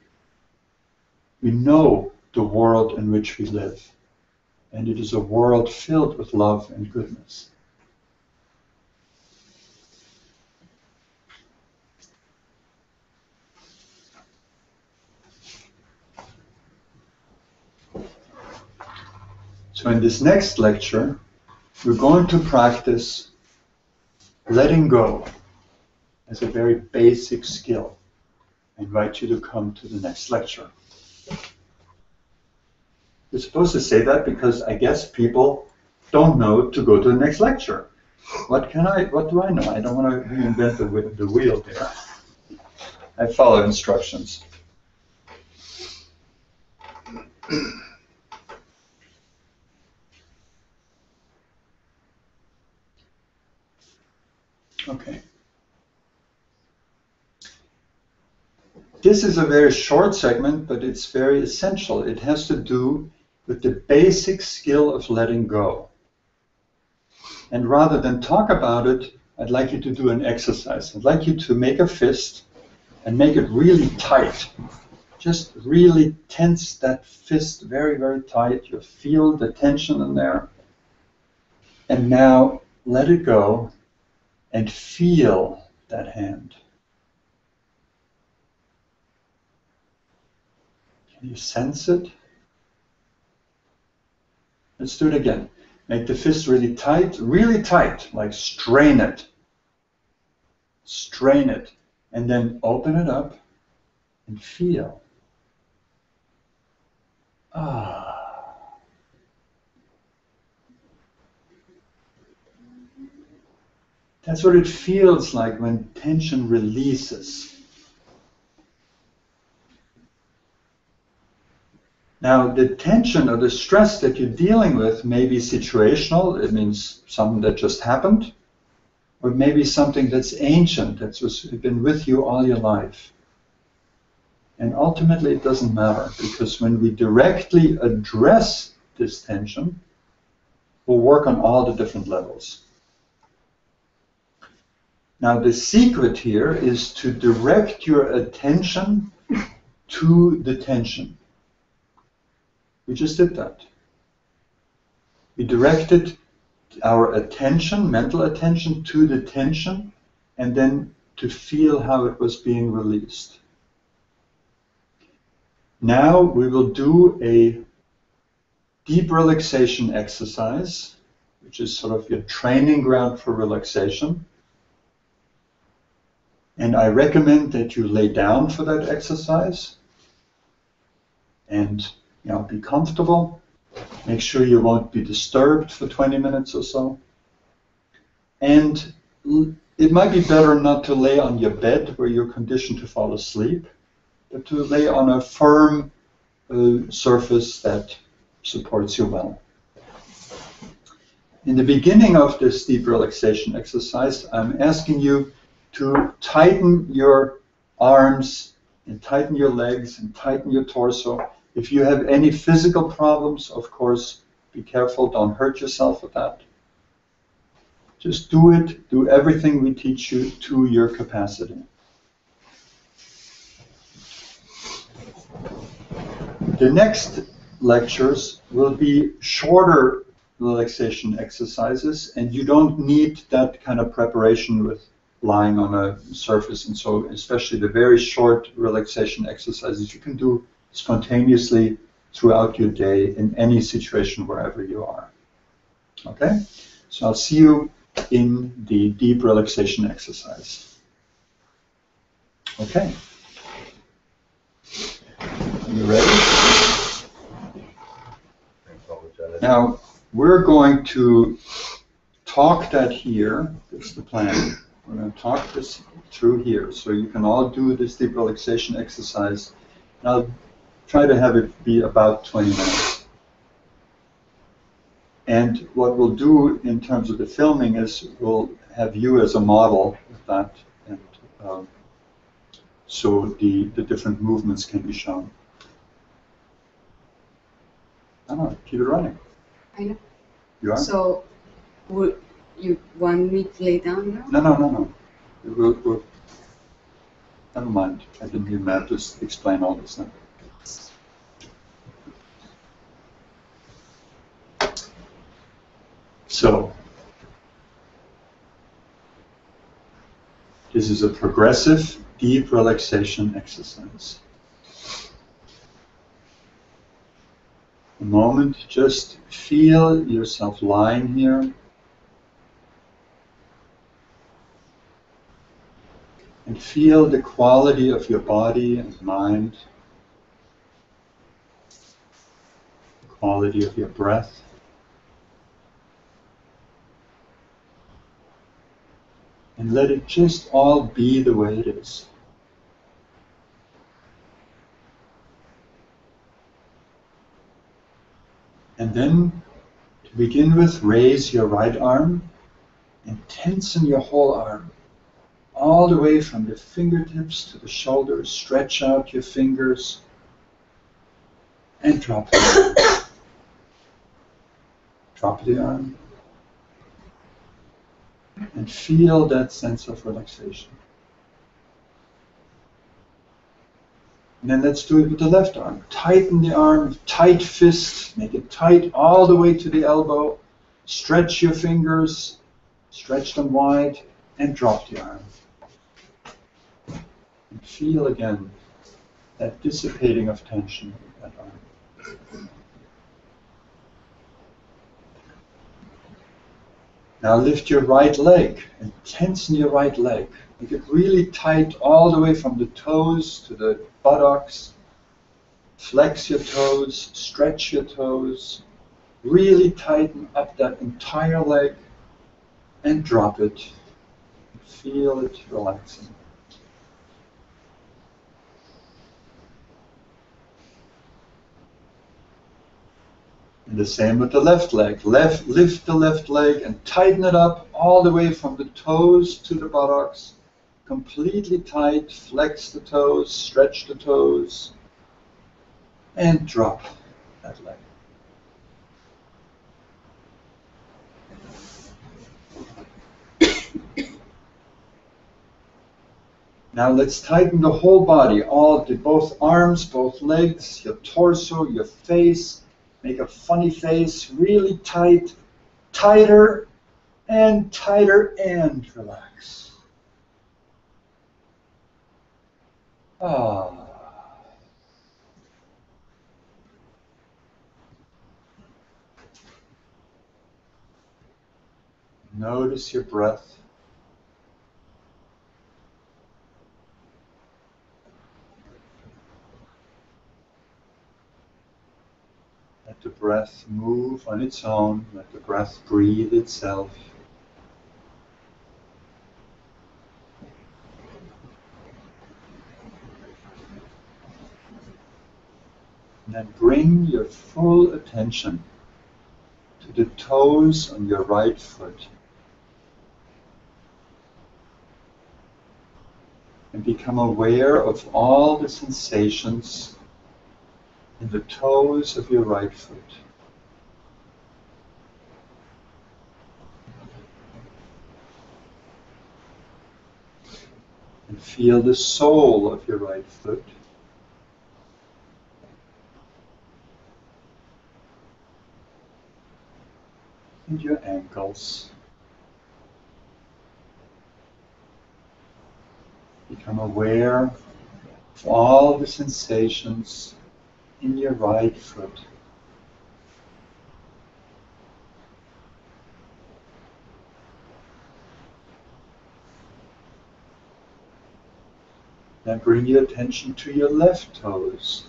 We know the world in which we live, and it is a world filled with love and goodness. So in this next lecture, we're going to practice letting go as a very basic skill. I invite you to come to the next lecture. You're supposed to say that because I guess people don't know to go to the next lecture. What do I know? I don't want to reinvent the wheel here. I follow instructions. Okay. This is a very short segment, but it's very essential. It has to do with the basic skill of letting go. And rather than talk about it, I'd like you to do an exercise. I'd like you to make a fist and make it really tight. Just really tense that fist very, very tight. You feel the tension in there. And now let it go and feel that hand. Can you sense it? Let's do it again. Make the fist really tight, like strain it. Strain it. And then open it up and feel. Ah. That's what it feels like when tension releases. Now, the tension or the stress that you're dealing with may be situational. It means something that just happened. Or maybe something that's ancient, that's been with you all your life. And ultimately, it doesn't matter, because when we directly address this tension, we'll work on all the different levels. Now, the secret here is to direct your attention to the tension. We just did that. We directed our attention, mental attention, to the tension, and then to feel how it was being released. Now we will do a deep relaxation exercise, which is sort of your training ground for relaxation. And I recommend that you lay down for that exercise and be comfortable. Make sure you won't be disturbed for 20 minutes or so. And it might be better not to lay on your bed where you're conditioned to fall asleep, but to lay on a firm surface that supports you well. In the beginning of this deep relaxation exercise, I'm asking you to tighten your arms and tighten your legs and tighten your torso. If you have any physical problems, of course, be careful, don't hurt yourself with that. Just do it, do everything we teach you to your capacity. The next lectures will be shorter relaxation exercises, and you don't need that kind of preparation with lying on a surface, and so especially the very short relaxation exercises you can do spontaneously throughout your day in any situation wherever you are. Okay? So I'll see you in the deep relaxation exercise. Okay. Are you ready? Now, we're going to talk that here. That's the plan. We're going to talk this through here. So you can all do this deep relaxation exercise. And I'll try to have it be about 20 minutes. And what we'll do in terms of the filming is we'll have you as a model of that. And so the different movements can be shown. I don't know, keep it running. I know. You are? So, would you want me to lay down now? No. We'll, never mind. I didn't even have to explain all this now. So, this is a progressive deep relaxation exercise. A moment, just feel yourself lying here. And feel the quality of your body and mind, the quality of your breath. And let it just all be the way it is. And then, to begin with, raise your right arm and tensen your whole arm. All the way from the fingertips to the shoulders, stretch out your fingers and drop the arm. Drop the arm and feel that sense of relaxation. And then let's do it with the left arm. Tighten the arm, tight fist, make it tight all the way to the elbow. Stretch your fingers, stretch them wide and drop the arm. And feel again that dissipating of tension with that arm. Now lift your right leg and tensen your right leg. Make it really tight all the way from the toes to the buttocks. Flex your toes, stretch your toes. Really tighten up that entire leg and drop it. Feel it relaxing. And the same with the left leg. Lift the left leg and tighten it up all the way from the toes to the buttocks. Completely tight. Flex the toes, stretch the toes, and drop that leg. Now let's tighten the whole body, both arms, both legs, your torso, your face. Make a funny face, really tight, tighter and relax. Ah. Notice your breath. Let the breath move on its own. Let the breath breathe itself. And then bring your full attention to the toes on your right foot. And become aware of all the sensations in the toes of your right foot. And feel the sole of your right foot. And your ankles. Become aware of all the sensations in your right foot. Then bring your attention to your left toes.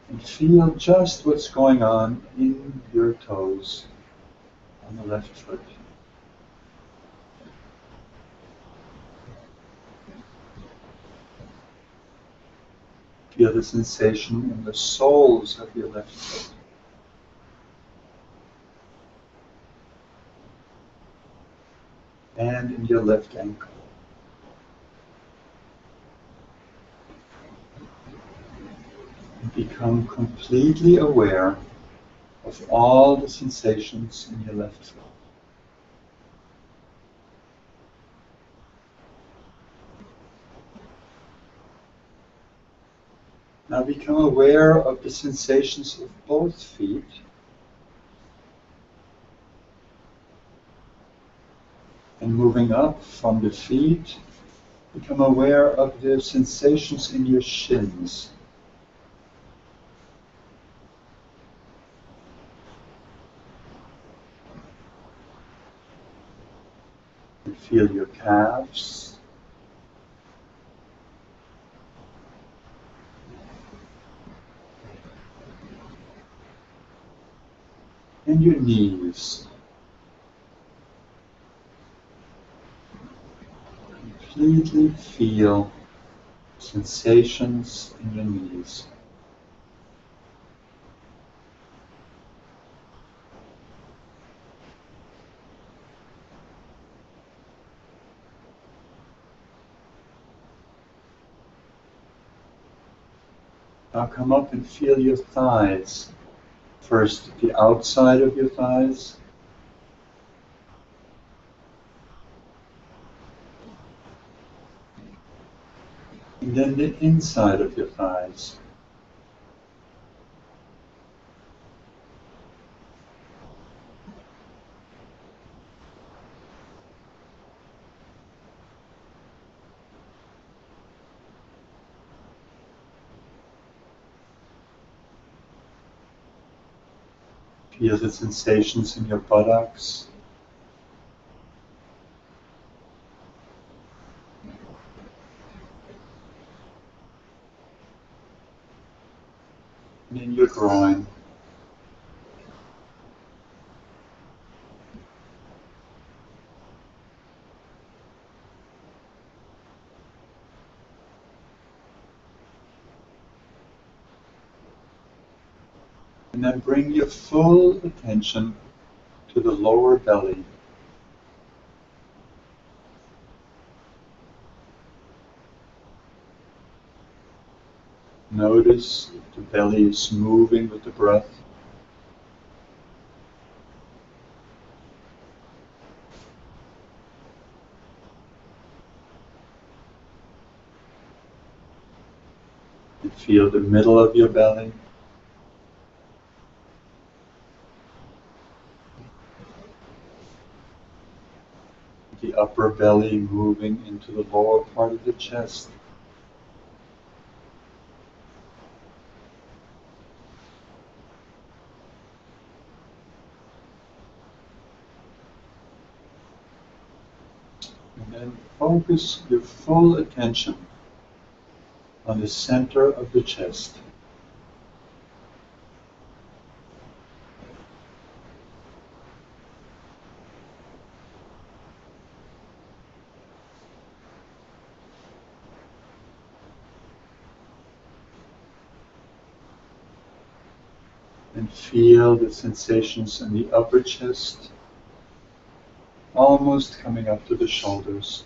And feel just what's going on in your toes on the left foot. Feel the sensation in the soles of your left foot. And in your left ankle. And become completely aware of all the sensations in your left foot. Now become aware of the sensations of both feet. And moving up from the feet, become aware of the sensations in your shins. And feel your calves. And your knees. Completely feel sensations in your knees. Now come up and feel your thighs. First the outside of your thighs. And then the inside of your thighs. Feel the sensations in your buttocks. And in your groin. And then bring your full attention to the lower belly. Notice if the belly is moving with the breath. And feel the middle of your belly. The upper belly moving into the lower part of the chest. And then focus your full attention on the center of the chest. And feel the sensations in the upper chest, almost coming up to the shoulders.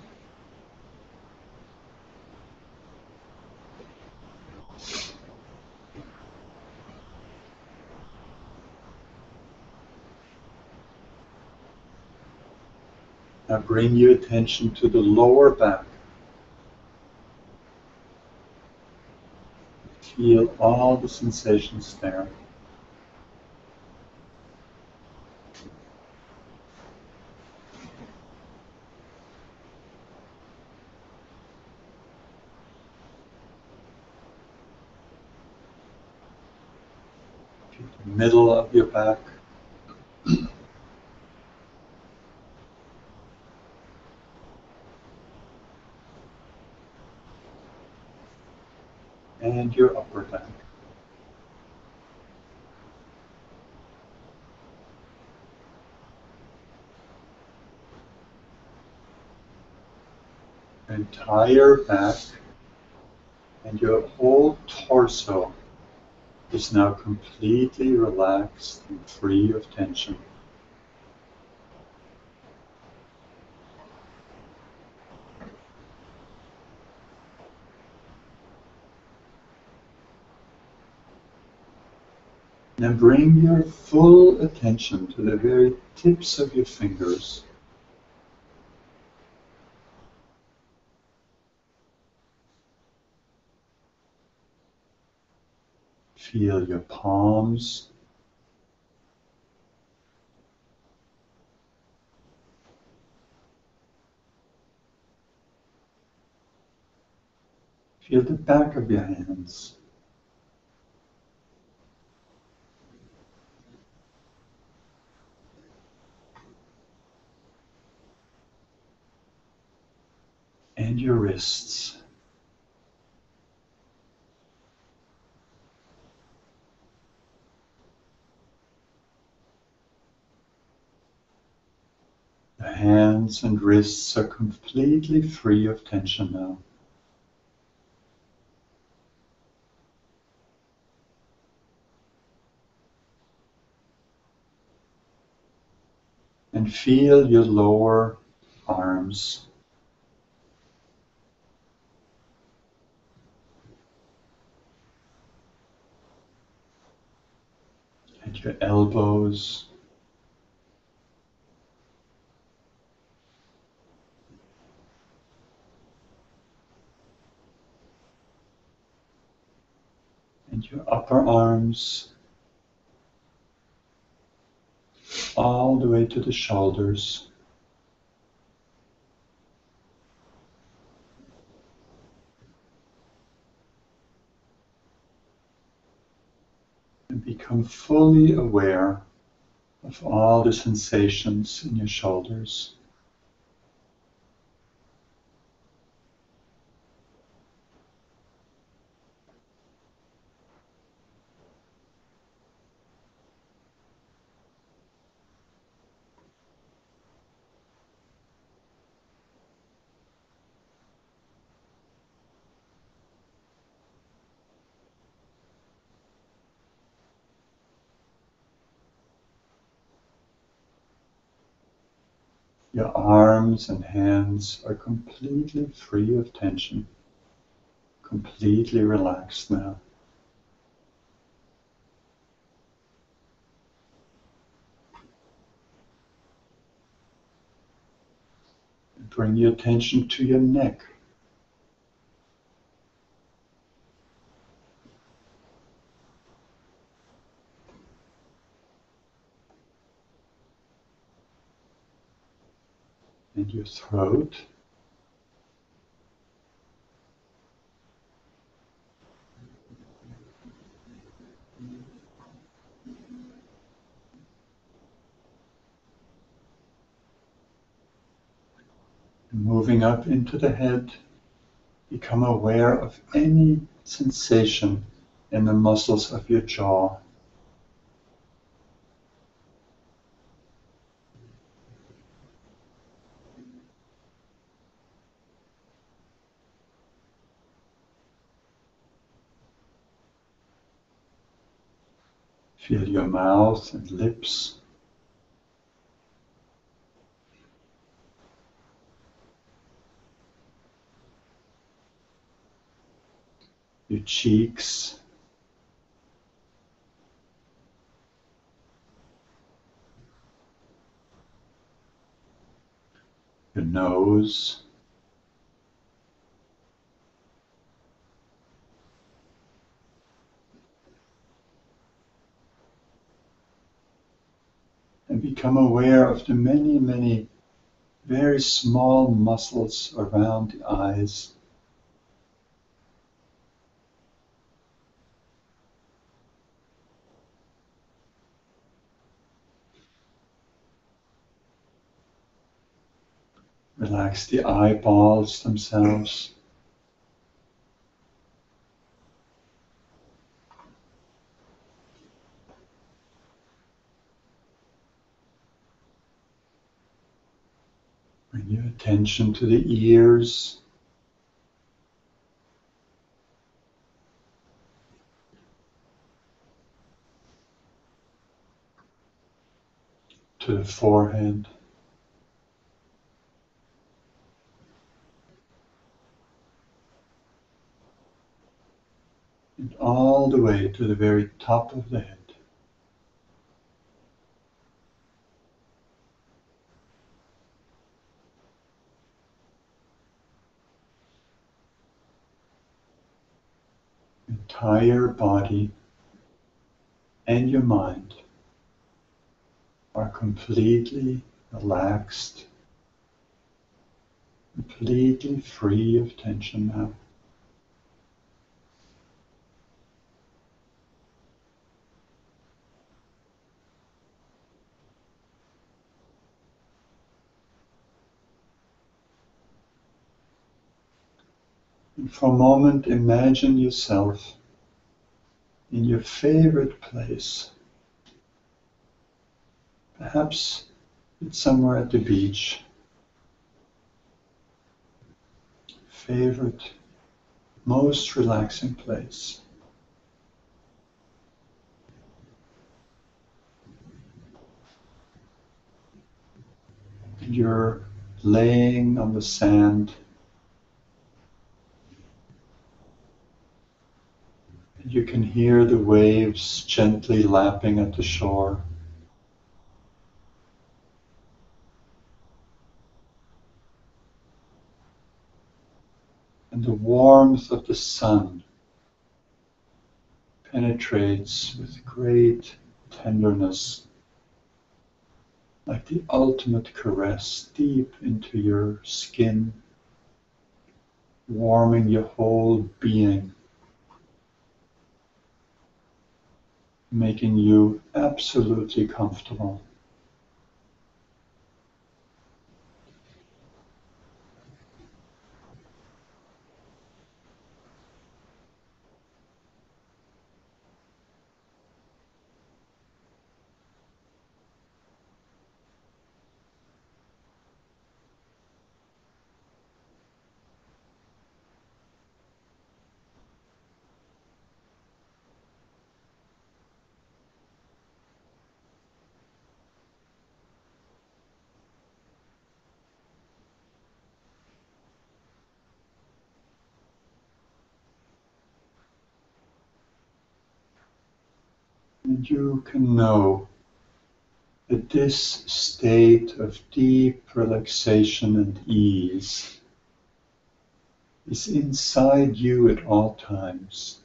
Now bring your attention to the lower back. Feel all the sensations there. Feel the middle of your back. and your upper back. Your entire back and your whole torso is now completely relaxed and free of tension. Now bring your full attention to the very tips of your fingers. Feel your palms. Feel the back of your hands. And your wrists. The hands and wrists are completely free of tension now. And feel your lower arms. And your elbows. And your upper arms. All the way to the shoulders. And become fully aware of all the sensations in your shoulders. Your arms and hands are completely free of tension, completely relaxed now. Bring your attention to your neck. And your throat. And moving up into the head, become aware of any sensation in the muscles of your jaw. Feel your mouth and lips. Your cheeks. Your nose. And become aware of the many, many very small muscles around the eyes. Relax the eyeballs themselves. Bring your attention to the ears, to the forehead, and all the way to the very top of the head. Entire body and your mind are completely relaxed, completely free of tension now. And for a moment, imagine yourself in your favorite place. Perhaps it's somewhere at the beach. Favorite, most relaxing place. You're laying on the sand. You can hear the waves gently lapping at the shore. And the warmth of the sun penetrates with great tenderness, like the ultimate caress deep into your skin, warming your whole being, making you absolutely comfortable. And you can know that this state of deep relaxation and ease is inside you at all times.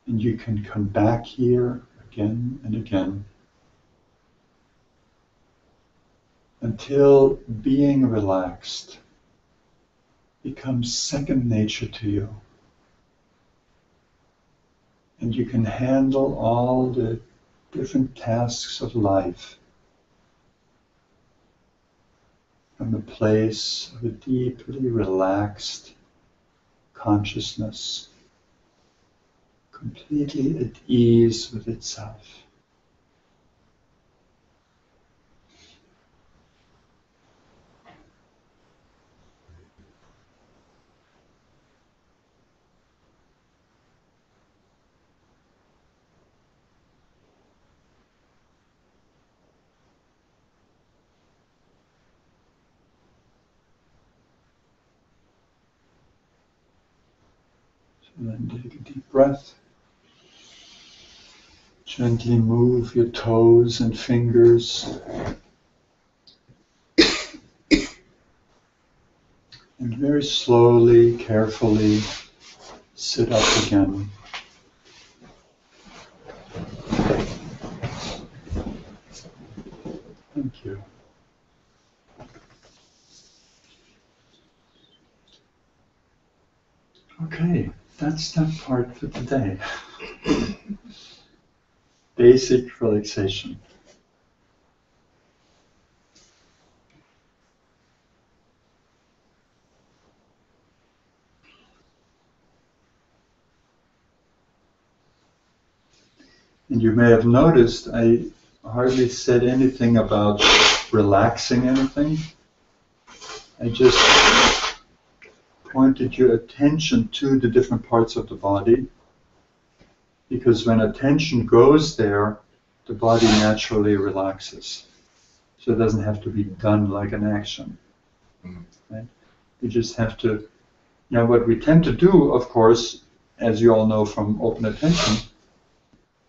And you can come back here again and again until being relaxed becomes second nature to you. And you can handle all the different tasks of life from a place of a deeply relaxed consciousness, completely at ease with itself. And then take a deep breath. Gently move your toes and fingers. And very slowly, carefully sit up again. Thank you. Okay, that's that part for today. Basic relaxation. And you may have noticed I hardly said anything about relaxing anything. I just pointed your attention to the different parts of the body, because when attention goes there, the body naturally relaxes. So it doesn't have to be done like an action. Right? You just have to, what we tend to do, of course, as you all know from open attention,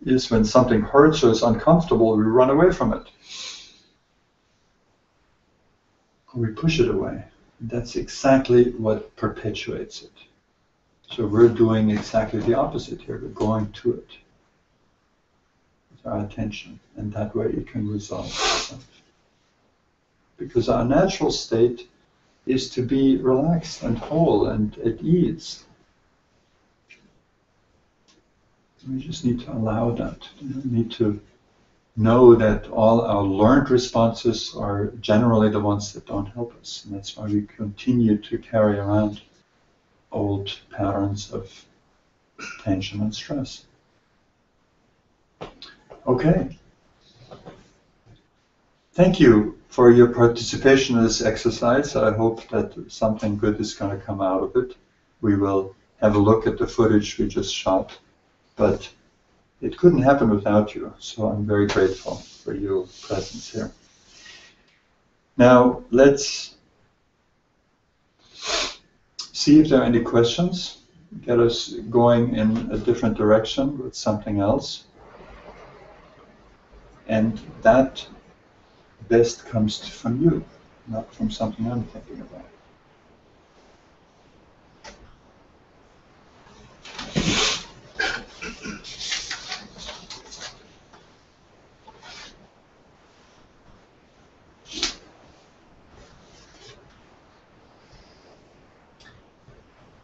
is when something hurts or is uncomfortable, we run away from it. Or we push it away. That's exactly what perpetuates it. So we're doing exactly the opposite here. We're going to it with our attention, and that way it can resolve itself. Because our natural state is to be relaxed and whole and at ease. We just need to allow that. We need to know that all our learned responses are generally the ones that don't help us. And that's why we continue to carry around old patterns of tension and stress. Okay. Thank you for your participation in this exercise. I hope that something good is going to come out of it. We will have a look at the footage we just shot, but it couldn't happen without you, so I'm very grateful for your presence here. Now, let's see if there are any questions. Get us going in a different direction with something else. And that best comes from you, not from something I'm thinking about.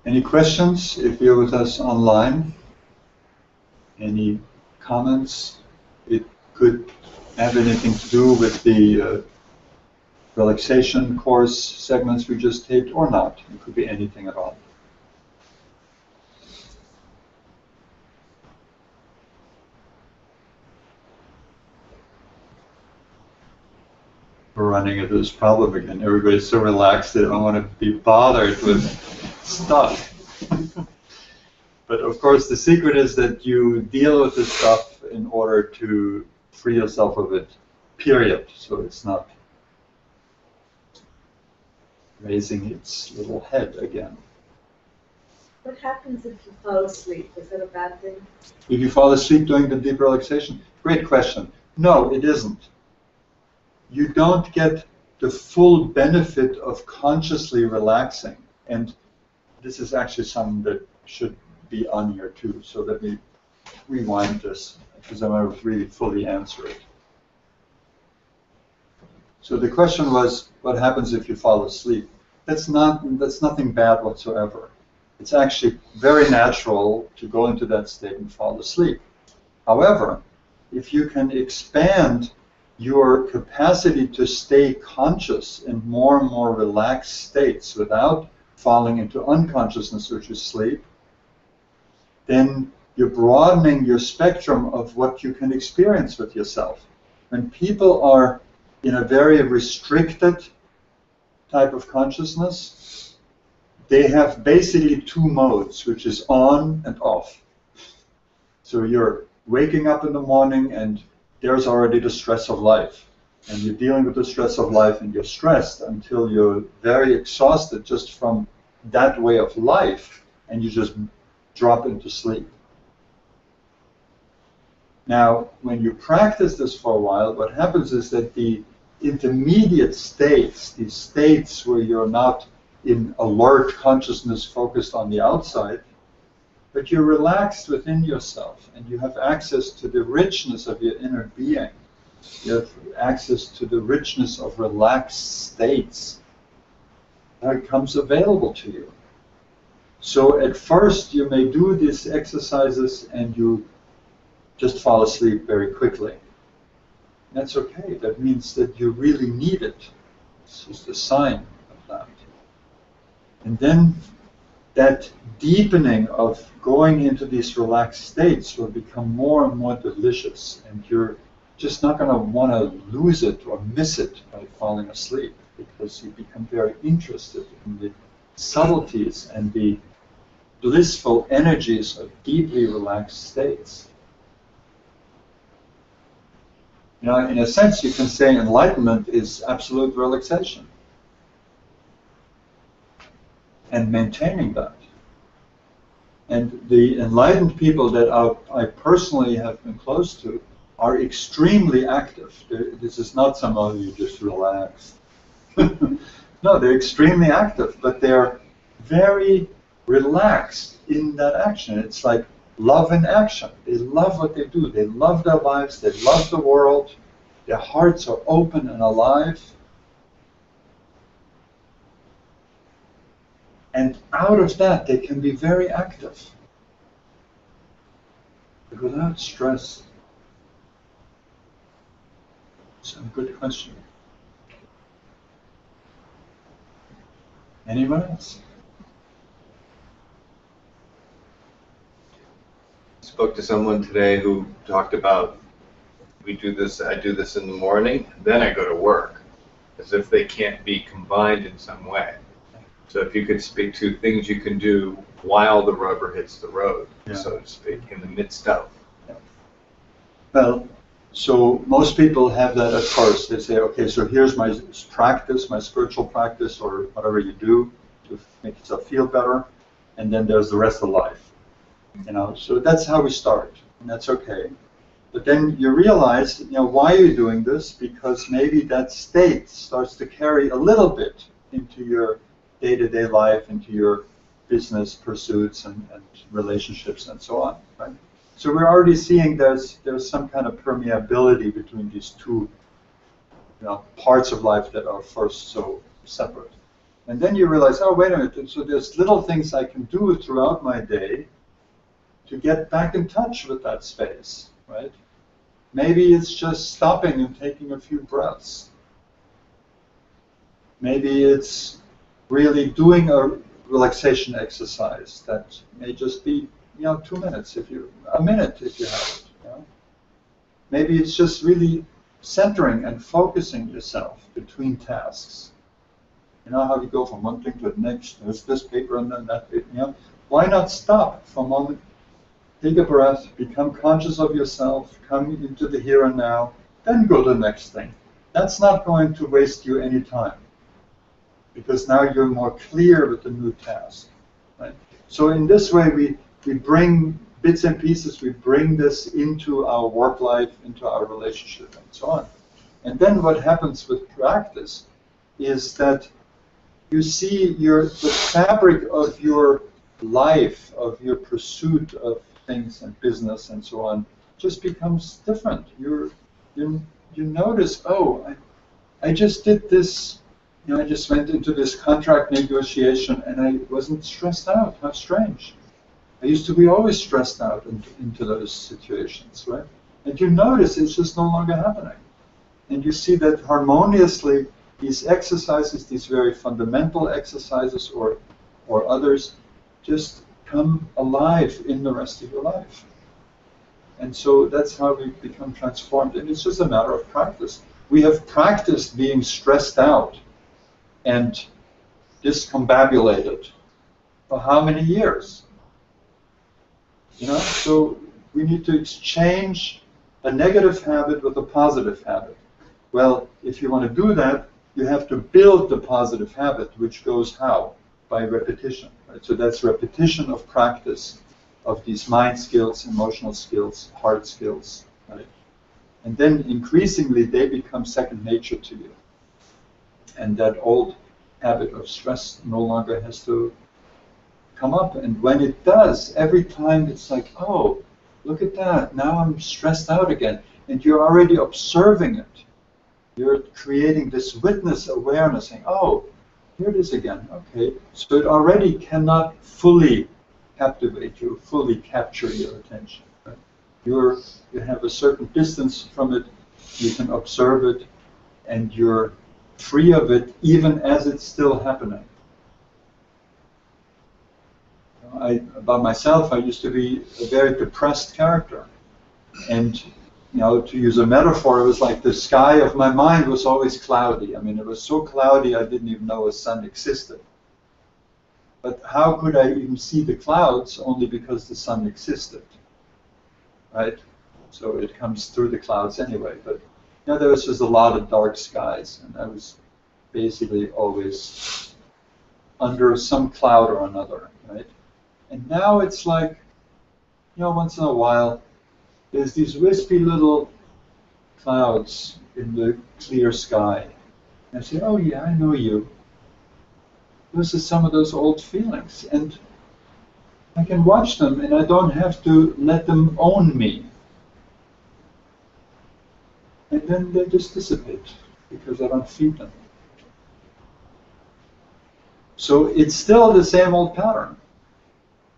Any questions if you're with us online? Any comments? It could have anything to do with the relaxation course segments we just taped or not. It could be anything at all. We're running into this problem again. Everybody's so relaxed they don't want to be bothered with stuff. But of course the secret is that you deal with this stuff in order to free yourself of it, period. So it's not raising its little head again. What happens if you fall asleep? Is that a bad thing? If you fall asleep during the deep relaxation? Great question. No, it isn't. You don't get the full benefit of consciously relaxing. And this is actually something that should be on here too. So let me rewind this, because I want to really fully answer it. So the question was, what happens if you fall asleep? That's nothing bad whatsoever. It's actually very natural to go into that state and fall asleep. However, if you can expand your capacity to stay conscious in more and more relaxed states without falling into unconsciousness, which is sleep, then you're broadening your spectrum of what you can experience with yourself. When people are in a very restricted type of consciousness, they have basically two modes, which is on and off. So you're waking up in the morning and there's already the stress of life. And you're dealing with the stress of life and you're stressed until you're very exhausted just from that way of life, and you just drop into sleep. Now, when you practice this for a while, what happens is that the intermediate states, these states where you're not in alert consciousness focused on the outside, but you're relaxed within yourself and you have access to the richness of your inner being. You have access to the richness of relaxed states that comes available to you. So at first you may do these exercises and you just fall asleep very quickly. That's okay. That means that you really need it. This is the sign of that. And then that deepening of going into these relaxed states will become more and more delicious, and you're just not going to want to lose it or miss it by falling asleep, because you become very interested in the subtleties and the blissful energies of deeply relaxed states. You know, in a sense, you can say enlightenment is absolute relaxation, and maintaining that. And the enlightened people that I personally have been close to are extremely active. This is not someone you just relax. No, they're extremely active, but they're very relaxed in that action. It's like love in action. They love what they do. They love their lives. They love the world. Their hearts are open and alive. And out of that, they can be very active, but without stress. So, good question. Anyone else? Spoke to someone today who talked about, I do this in the morning, then I go to work, as if they can't be combined in some way. So if you could speak to things you can do while the rubber hits the road, so to speak, in the midst of. Well, so most people have that at first. They say, okay, so here's my practice, my spiritual practice, or whatever you do to make yourself feel better, and then there's the rest of life. You know, so that's how we start, and that's okay. But then you realize, you know, why you're doing this, because maybe that state starts to carry a little bit into your day-to-day life, into your business pursuits and relationships and so on, right? So we're already seeing there's some kind of permeability between these two, you know, parts of life that are first so separate. And then you realize, oh, wait a minute, so there's little things I can do throughout my day to get back in touch with that space, right? Maybe it's just stopping and taking a few breaths. Maybe it's really doing a relaxation exercise that may just be, you know, 2 minutes, a minute if you have it. You know? Maybe it's just really centering and focusing yourself between tasks. You know how you go from one thing to the next. There's this paper and then that paper. You know, why not stop for a moment? Take a breath, become conscious of yourself, come into the here and now, then go to the next thing. That's not going to waste you any time, because now you're more clear with the new task, right? So in this way, we bring bits and pieces, we bring this into our work life, into our relationship, and so on. And then what happens with practice is that you see the fabric of your life, of your pursuit of things and business and so on, just becomes different. You notice, oh, I just did this. You know, I just went into this contract negotiation and I wasn't stressed out. How strange. I used to be always stressed out into those situations, right? And you notice it's just no longer happening. And you see that harmoniously these exercises, these very fundamental exercises or others, just come alive in the rest of your life. And so that's how we become transformed. And it's just a matter of practice. We have practiced being stressed out and discombobulated for how many years? You know, so we need to exchange a negative habit with a positive habit. Well, if you want to do that, you have to build the positive habit, which goes how? By repetition. Right? So that's repetition of practice of these mind skills, emotional skills, heart skills. Right? And then increasingly they become second nature to you. And that old habit of stress no longer has to come up. And when it does, every time it's like, oh, look at that, now I'm stressed out again. And you're already observing it. You're creating this witness awareness, saying, oh, here it is again, okay. So it already cannot fully captivate you, fully capture your attention. Right? You have a certain distance from it, you can observe it, and you're free of it even as it's still happening. About myself, I used to be a very depressed character. And you know, to use a metaphor, it was like the sky of my mind was always cloudy. I mean, it was so cloudy I didn't even know a sun existed. But how could I even see the clouds? Only because the sun existed, right? So it comes through the clouds anyway. But you know, there was just a lot of dark skies, and I was basically always under some cloud or another, right? And now it's like, you know, once in a while, there's these wispy little clouds in the clear sky. And I say, oh yeah, I know you. Those are some of those old feelings. And I can watch them, and I don't have to let them own me. And then they just dissipate, because I don't feed them. So it's still the same old pattern.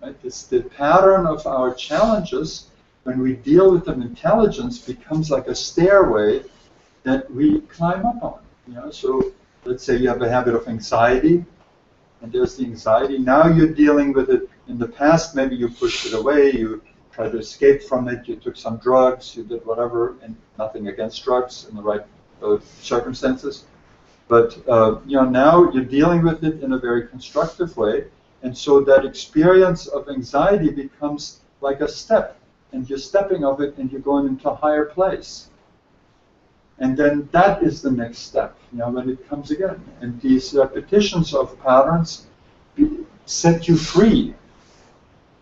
Right? It's the pattern of our challenges. When we deal with them, intelligence becomes like a stairway that we climb up on. You know? So let's say you have a habit of anxiety, and there's the anxiety. Now you're dealing with it. In the past, maybe you pushed it away, you tried to escape from it, you took some drugs, you did whatever, and nothing against drugs in the right circumstances. But you know, now you're dealing with it in a very constructive way, and so that experience of anxiety becomes like a step, and you're stepping of it, and you're going into a higher place. And then that is the next step, you know, when it comes again. And these repetitions of patterns set you free,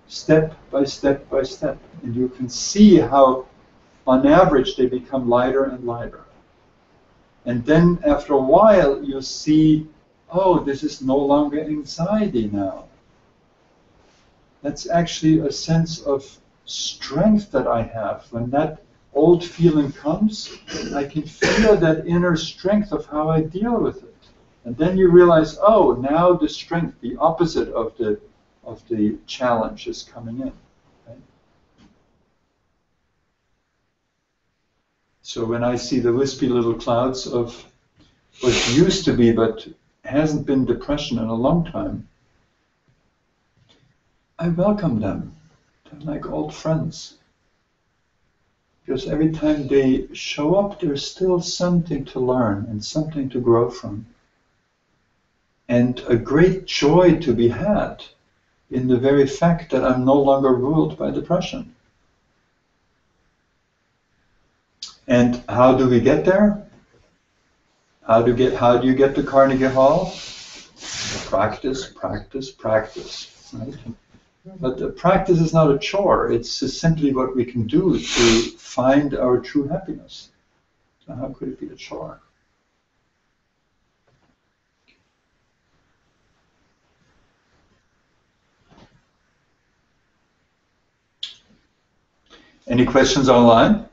step by step by step. And you can see how, on average, they become lighter and lighter. And then after a while, you see, oh, this is no longer anxiety now. That's actually a sense of strength that I have. When that old feeling comes, I can feel that inner strength of how I deal with it. And then you realize, oh, now the strength, the opposite of the challenge is coming in. Right? So when I see the wispy little clouds of what used to be but hasn't been depression in a long time, I welcome them. They're like old friends. Because every time they show up, there's still something to learn and something to grow from. And a great joy to be had in the very fact that I'm no longer ruled by depression. And how do we get there? How do you get to Carnegie Hall? Practice, practice, practice. Right? But the practice is not a chore. It's just simply what we can do to find our true happiness. So how could it be a chore? Any questions online?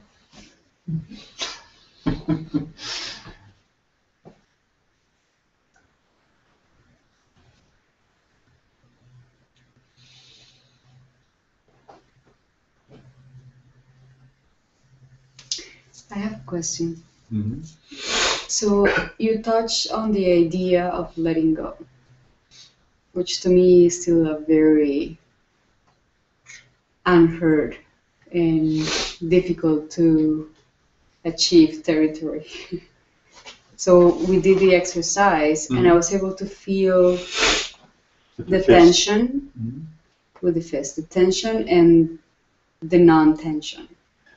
I have a question. Mm-hmm. So you touched on the idea of letting go, which to me is still a very unheard and difficult to achieve territory. So we did the exercise, and I was able to feel the tension with the fist, the tension and the non-tension.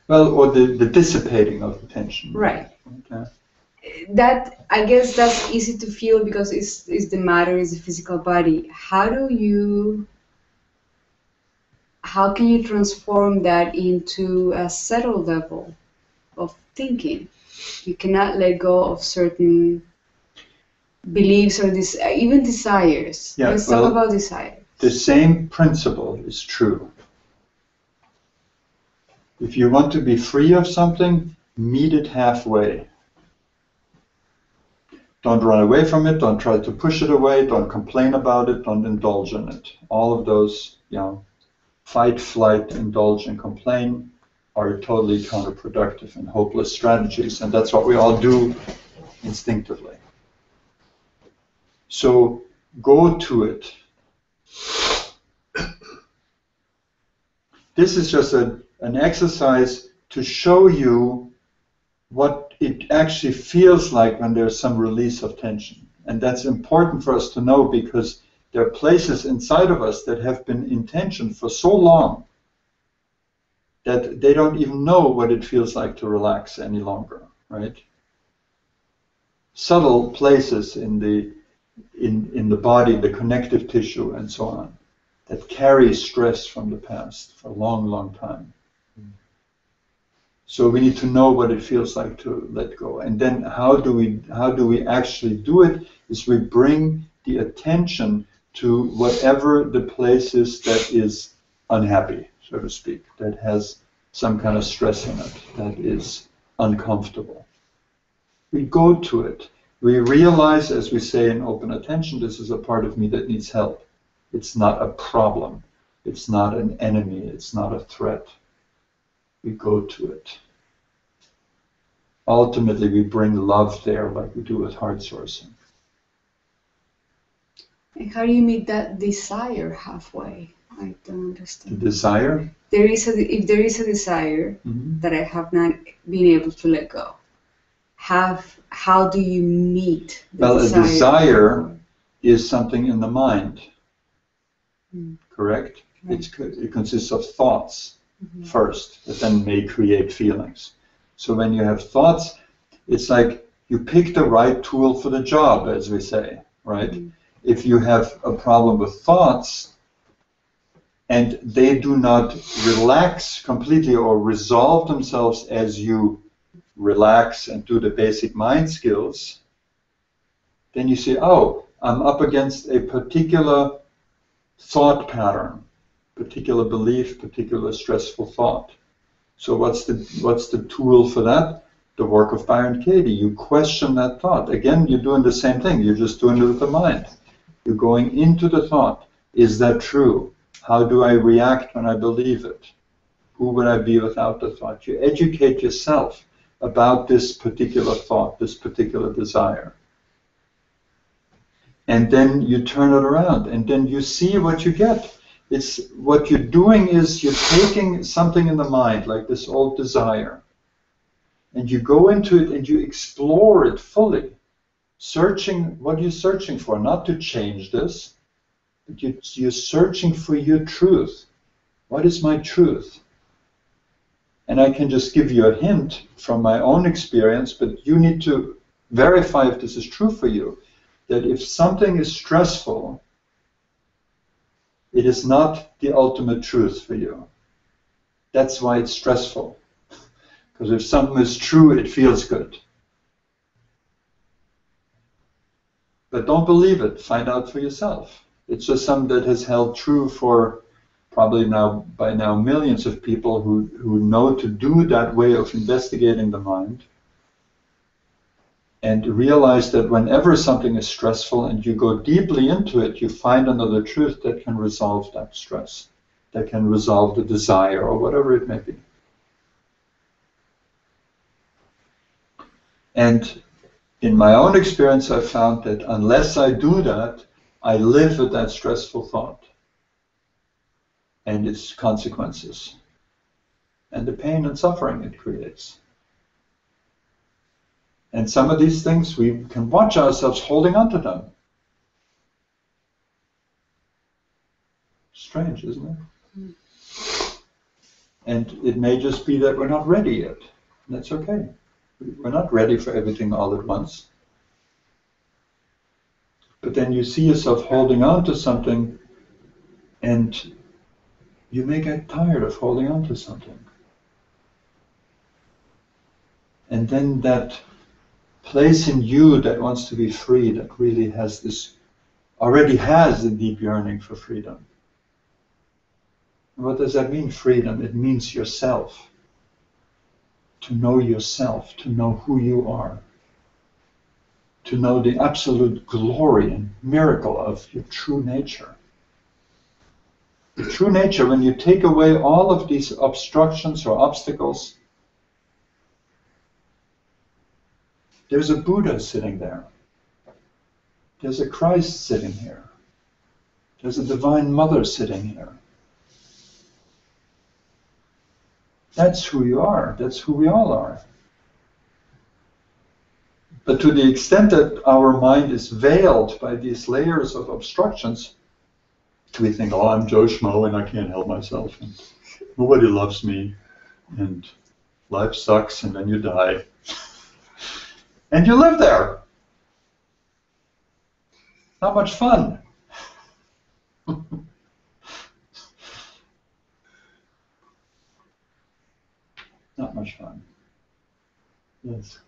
Well, or the dissipating of the tension. Right. Okay. That, I guess that's easy to feel because it's the matter, is the physical body. How can you transform that into a settled level of thinking? You cannot let go of certain beliefs or even desires. Yeah, Let's talk about desire. The same principle is true. If you want to be free of something, meet it halfway. Don't run away from it, don't try to push it away, don't complain about it, don't indulge in it. All of those, you know, fight, flight, indulge, and complain are totally counterproductive and hopeless strategies, and that's what we all do instinctively. So go to it. This is just an exercise to show you what it actually feels like when there's some release of tension. And that's important for us to know, because there are places inside of us that have been in tension for so long that they don't even know what it feels like to relax any longer, right? Subtle places in the body, the connective tissue and so on, that carry stress from the past for a long, long time. So we need to know what it feels like to let go. And then how do we actually do it? Is we bring the attention to whatever the place is that is unhappy, so to speak, that has some kind of stress in it, that is uncomfortable. We go to it. We realize, as we say in open attention, this is a part of me that needs help. It's not a problem. It's not an enemy. It's not a threat. We go to it. Ultimately, we bring love there, like we do with HeartSourcing. And how do you meet that desire halfway? I don't understand. The desire? If there is a desire that I have not been able to let go, how do you meet the desire? Well, a desire is something in the mind, correct? Right. It consists of thoughts first, that then may create feelings. So when you have thoughts, it's like you pick the right tool for the job, as we say, right? If you have a problem with thoughts and they do not relax completely or resolve themselves as you relax and do the basic mind skills, then you say, oh, I'm up against a particular thought pattern, particular belief, particular stressful thought. So what's the tool for that? The work of Byron Katie. You question that thought. Again, you're doing the same thing. You're just doing it with the mind. You're going into the thought. Is that true? How do I react when I believe it? Who would I be without the thought? You educate yourself about this particular thought, this particular desire. And then you turn it around, and then you see what you get. It's what you're doing is you're taking something in the mind, like this old desire, and you go into it and you explore it fully, searching what you're searching for, not to change this, but you're searching for your truth. What is my truth? And I can just give you a hint from my own experience, but you need to verify if this is true for you, that if something is stressful, it is not the ultimate truth for you. That's why it's stressful. Because if something is true, it feels good. But don't believe it. Find out for yourself. It's just something that has held true for probably by now millions of people who know to do that way of investigating the mind, and realize that whenever something is stressful and you go deeply into it, you find another truth that can resolve that stress, that can resolve the desire or whatever it may be. And in my own experience, I found that unless I do that, I live with that stressful thought and its consequences and the pain and suffering it creates. And some of these things, we can watch ourselves holding on to them. Strange, isn't it? And it may just be that we're not ready yet. And that's okay. We're not ready for everything all at once. But then you see yourself holding on to something, and you may get tired of holding on to something. And then that place in you that wants to be free, that really already has a deep yearning for freedom. And what does that mean, freedom? It means yourself. To know yourself, to know who you are. To know the absolute glory and miracle of your true nature. The true nature, when you take away all of these obstructions or obstacles, there's a Buddha sitting there. There's a Christ sitting here. There's a Divine Mother sitting here. That's who you are. That's who we all are. But to the extent that our mind is veiled by these layers of obstructions, we think, oh, I'm Joe Schmo and I can't help myself, and nobody loves me, and life sucks, and then you die. And you live there. Not much fun. Not much fun. Yes.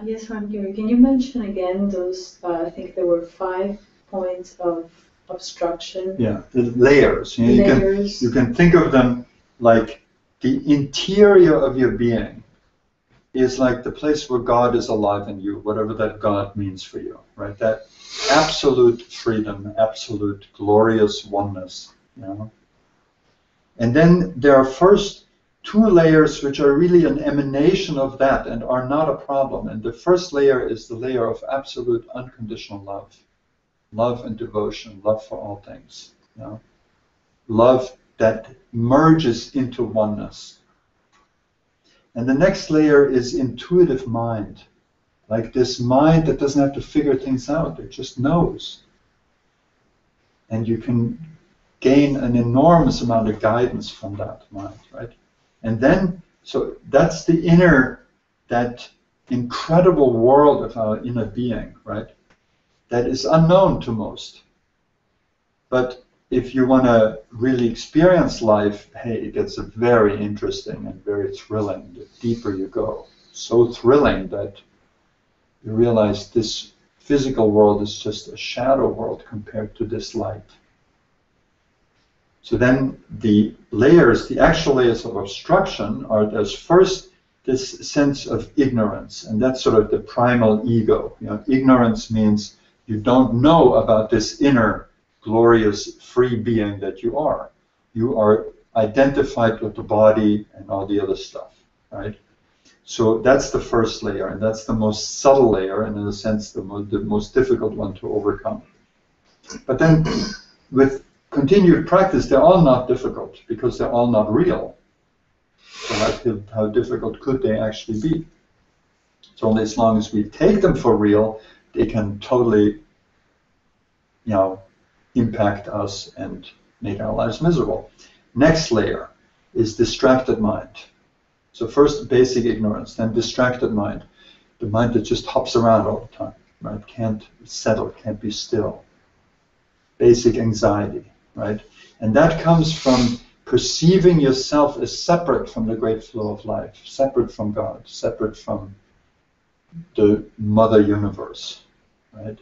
Yes, Ramgiri, can you mention again those, I think there were 5 points of obstruction? Yeah, the layers. You know, Layers. you can think of them like the interior of your being is like the place where God is alive in you, whatever that God means for you, right? That absolute freedom, absolute glorious oneness, you know? And then there are first 2 layers which are really an emanation of that and are not a problem. And the first layer is the layer of absolute unconditional love. Love and devotion, love for all things, you know? Love that merges into oneness. And the next layer is intuitive mind, like this mind that doesn't have to figure things out, it just knows. And you can gain an enormous amount of guidance from that mind, right? And then, so that's the inner, that incredible world of our inner being, right? That is unknown to most. But if you want to really experience life, hey, it gets very interesting and very thrilling the deeper you go. So thrilling that you realize this physical world is just a shadow world compared to this light. So then the layers, the actual layers of obstruction are, there's first this sense of ignorance, and that's sort of the primal ego. You know, ignorance means you don't know about this inner glorious free being that you are. You are identified with the body and all the other stuff, right? So that's the first layer, and that's the most subtle layer, and in a sense the most difficult one to overcome. But then with continued practice, they're all not difficult because they're all not real. So how difficult could they actually be? It's only as long as we take them for real, they can totally, you know, impact us and make our lives miserable. Next layer is distracted mind. So first basic ignorance, then distracted mind. The mind that just hops around all the time, right? Can't settle, can't be still. Basic anxiety, right? And that comes from perceiving yourself as separate from the great flow of life, separate from God, separate from the mother universe, right?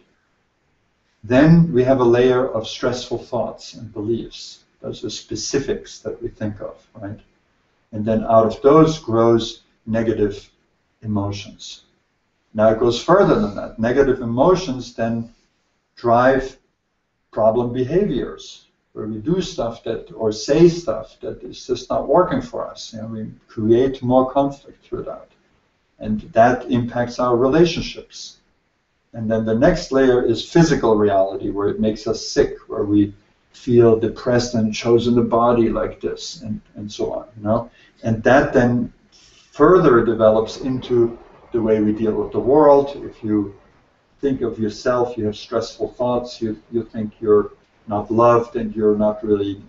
Then we have a layer of stressful thoughts and beliefs. Those are specifics that we think of, right? And then out of those grows negative emotions. Now it goes further than that. Negative emotions then drive problem behaviors, where we do stuff that, or say stuff that is just not working for us. You know, we create more conflict through that. And that impacts our relationships. And then the next layer is physical reality, where it makes us sick, where we feel depressed and shows in the body like this, and so on, you know? And that then further develops into the way we deal with the world. If you think of yourself, you have stressful thoughts, you think you're not loved and you're not really,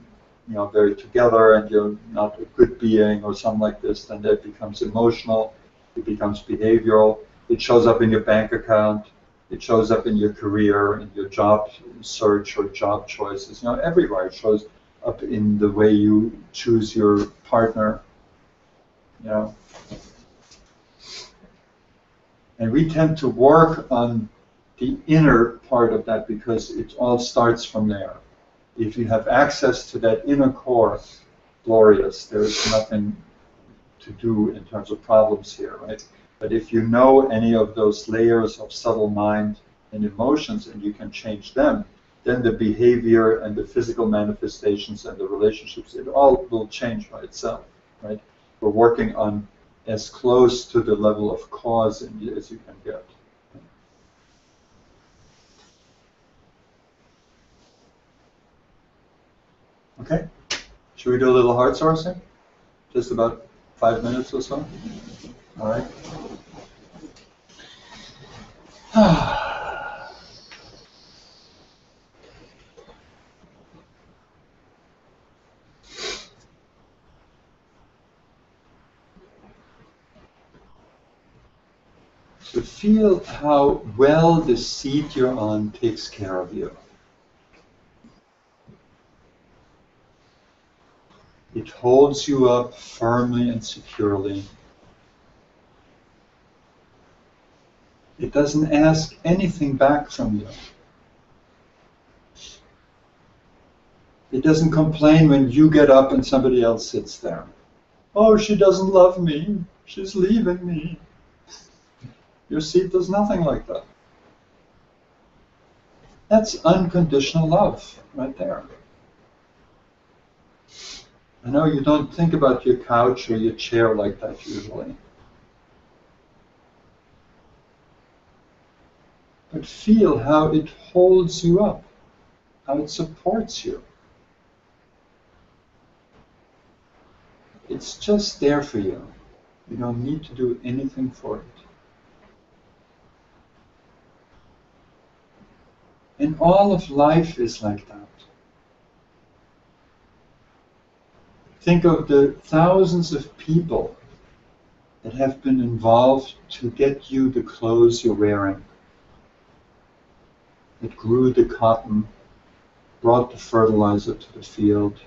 you know, very together and you're not a good being or something like this, then that becomes emotional, it becomes behavioral, it shows up in your bank account, it shows up in your career, in your job search or job choices, you know, everywhere. It shows up in the way you choose your partner, you know. And we tend to work on the inner part of that because it all starts from there. If you have access to that inner core, glorious, there's nothing to do in terms of problems here, right? But if you know any of those layers of subtle mind and emotions and you can change them, then the behavior and the physical manifestations and the relationships, it all will change by itself, right? We're working on as close to the level of cause as you can get. Okay, should we do a little heart sourcing? Just about 5 minutes or so. All right. So feel how well the seat you're on takes care of you. It holds you up firmly and securely. It doesn't ask anything back from you. It doesn't complain when you get up and somebody else sits there. Oh, she doesn't love me. She's leaving me. Your seat does nothing like that. That's unconditional love right there. I know you don't think about your couch or your chair like that usually. But feel how it holds you up, how it supports you. It's just there for you. You don't need to do anything for it. And all of life is like that. Think of the thousands of people that have been involved to get you the clothes you're wearing, that grew the cotton, brought the fertilizer to the field,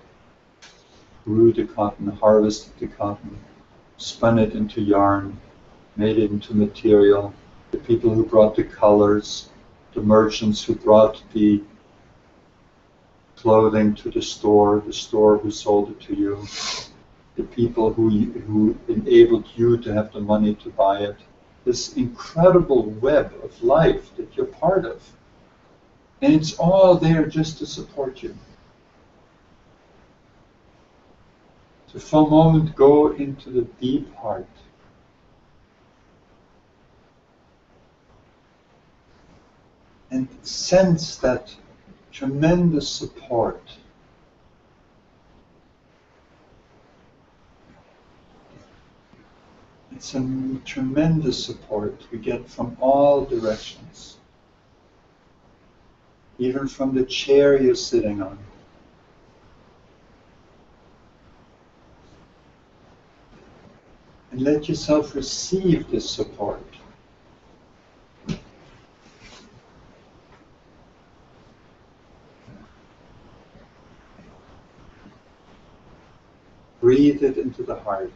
grew the cotton, harvested the cotton, spun it into yarn, made it into material, the people who brought the colors, the merchants who brought the clothing to the store who sold it to you, the people who enabled you to have the money to buy it. This incredible web of life that you're part of. And it's all there just to support you. So for a moment, go into the deep heart. And sense that tremendous support. It's a tremendous support we get from all directions. Even from the chair you're sitting on. And let yourself receive this support. Breathe it into the heart.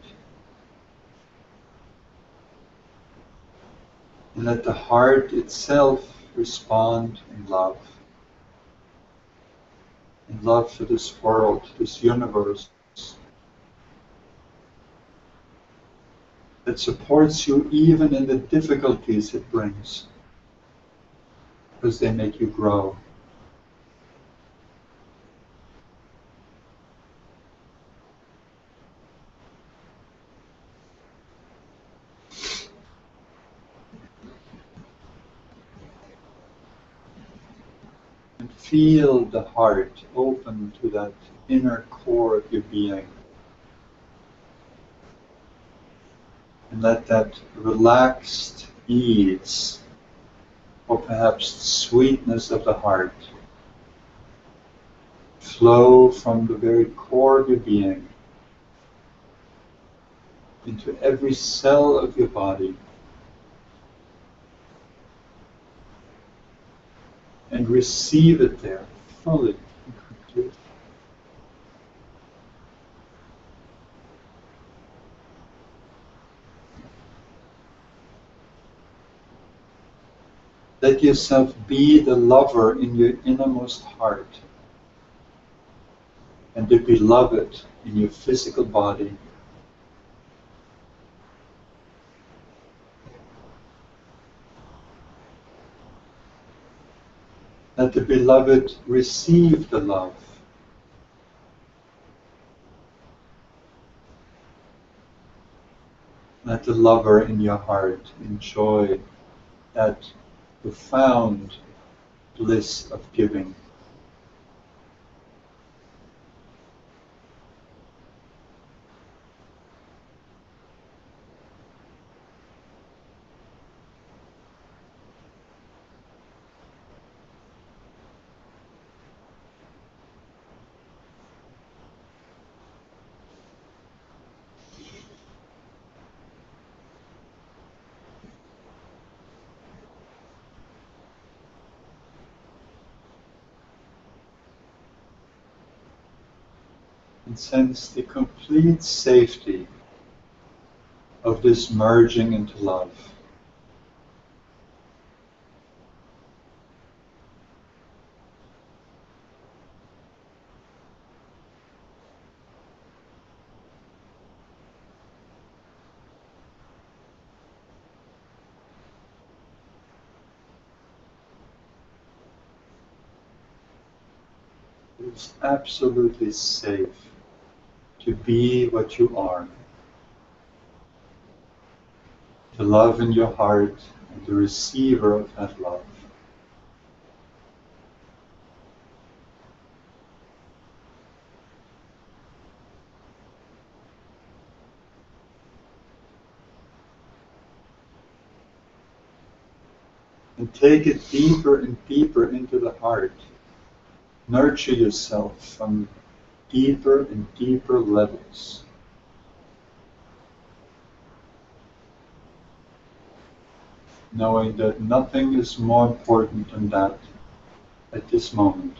And let the heart itself respond in love. In love for this world, this universe, that supports you even in the difficulties it brings, because they make you grow. And feel the heart open to that inner core of your being. And let that relaxed ease, or perhaps sweetness of the heart, flow from the very core of your being into every cell of your body, and receive it there fully and completely. Let yourself be the lover in your innermost heart and the beloved in your physical body. Let the beloved receive the love. Let the lover in your heart enjoy that profound bliss of giving. and sense the complete safety of this merging into love. It's absolutely safe to be what you are, to love in your heart and the receiver of that love. And take it deeper and deeper into the heart. Nurture yourself from deeper and deeper levels. Knowing that nothing is more important than that at this moment.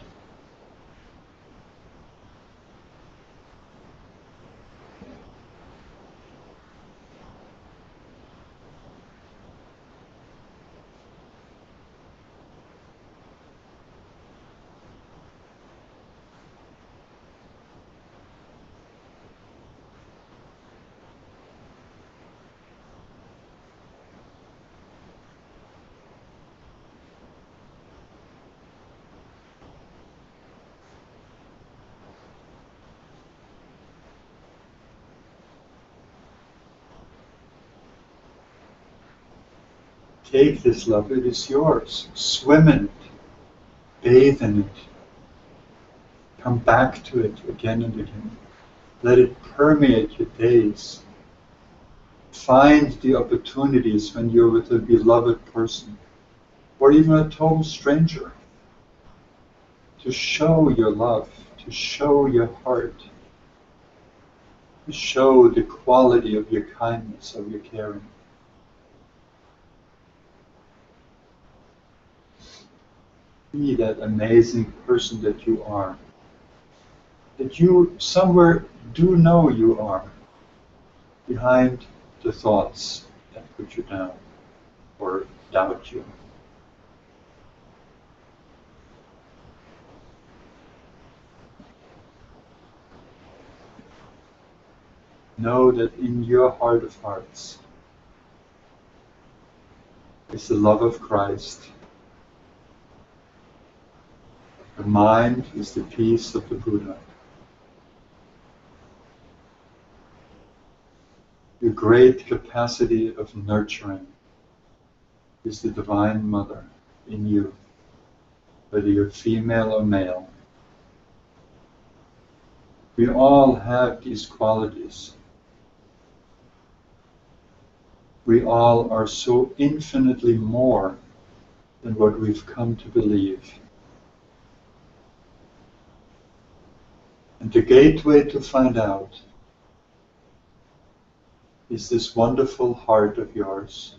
Take this love, it is yours. Swim in it, bathe in it, come back to it again and again. Let it permeate your days. Find the opportunities when you're with a beloved person, or even a total stranger, to show your love, to show your heart, to show the quality of your kindness, of your caring. Be that amazing person that you are, that you somewhere do know you are, behind the thoughts that put you down or doubt you. Know that in your heart of hearts is the love of Christ. The mind is the peace of the Buddha. Your great capacity of nurturing is the Divine Mother in you, whether you're female or male. We all have these qualities. We all are so infinitely more than what we've come to believe. And the gateway to find out is this wonderful heart of yours.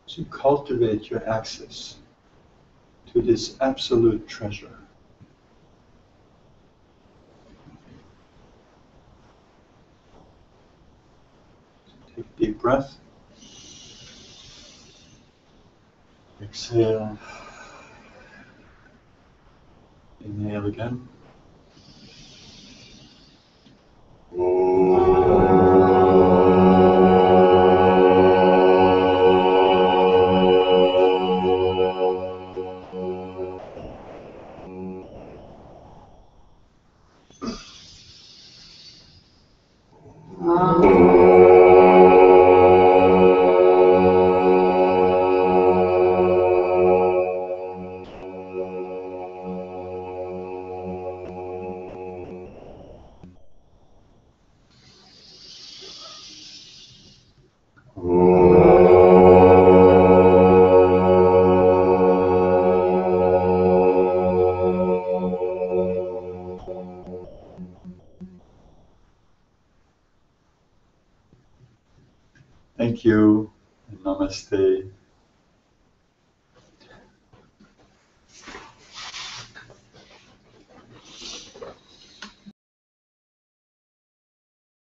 To cultivate your access to this absolute treasure. Take a deep breath. Exhale. Inhale again. Thank you, and namaste.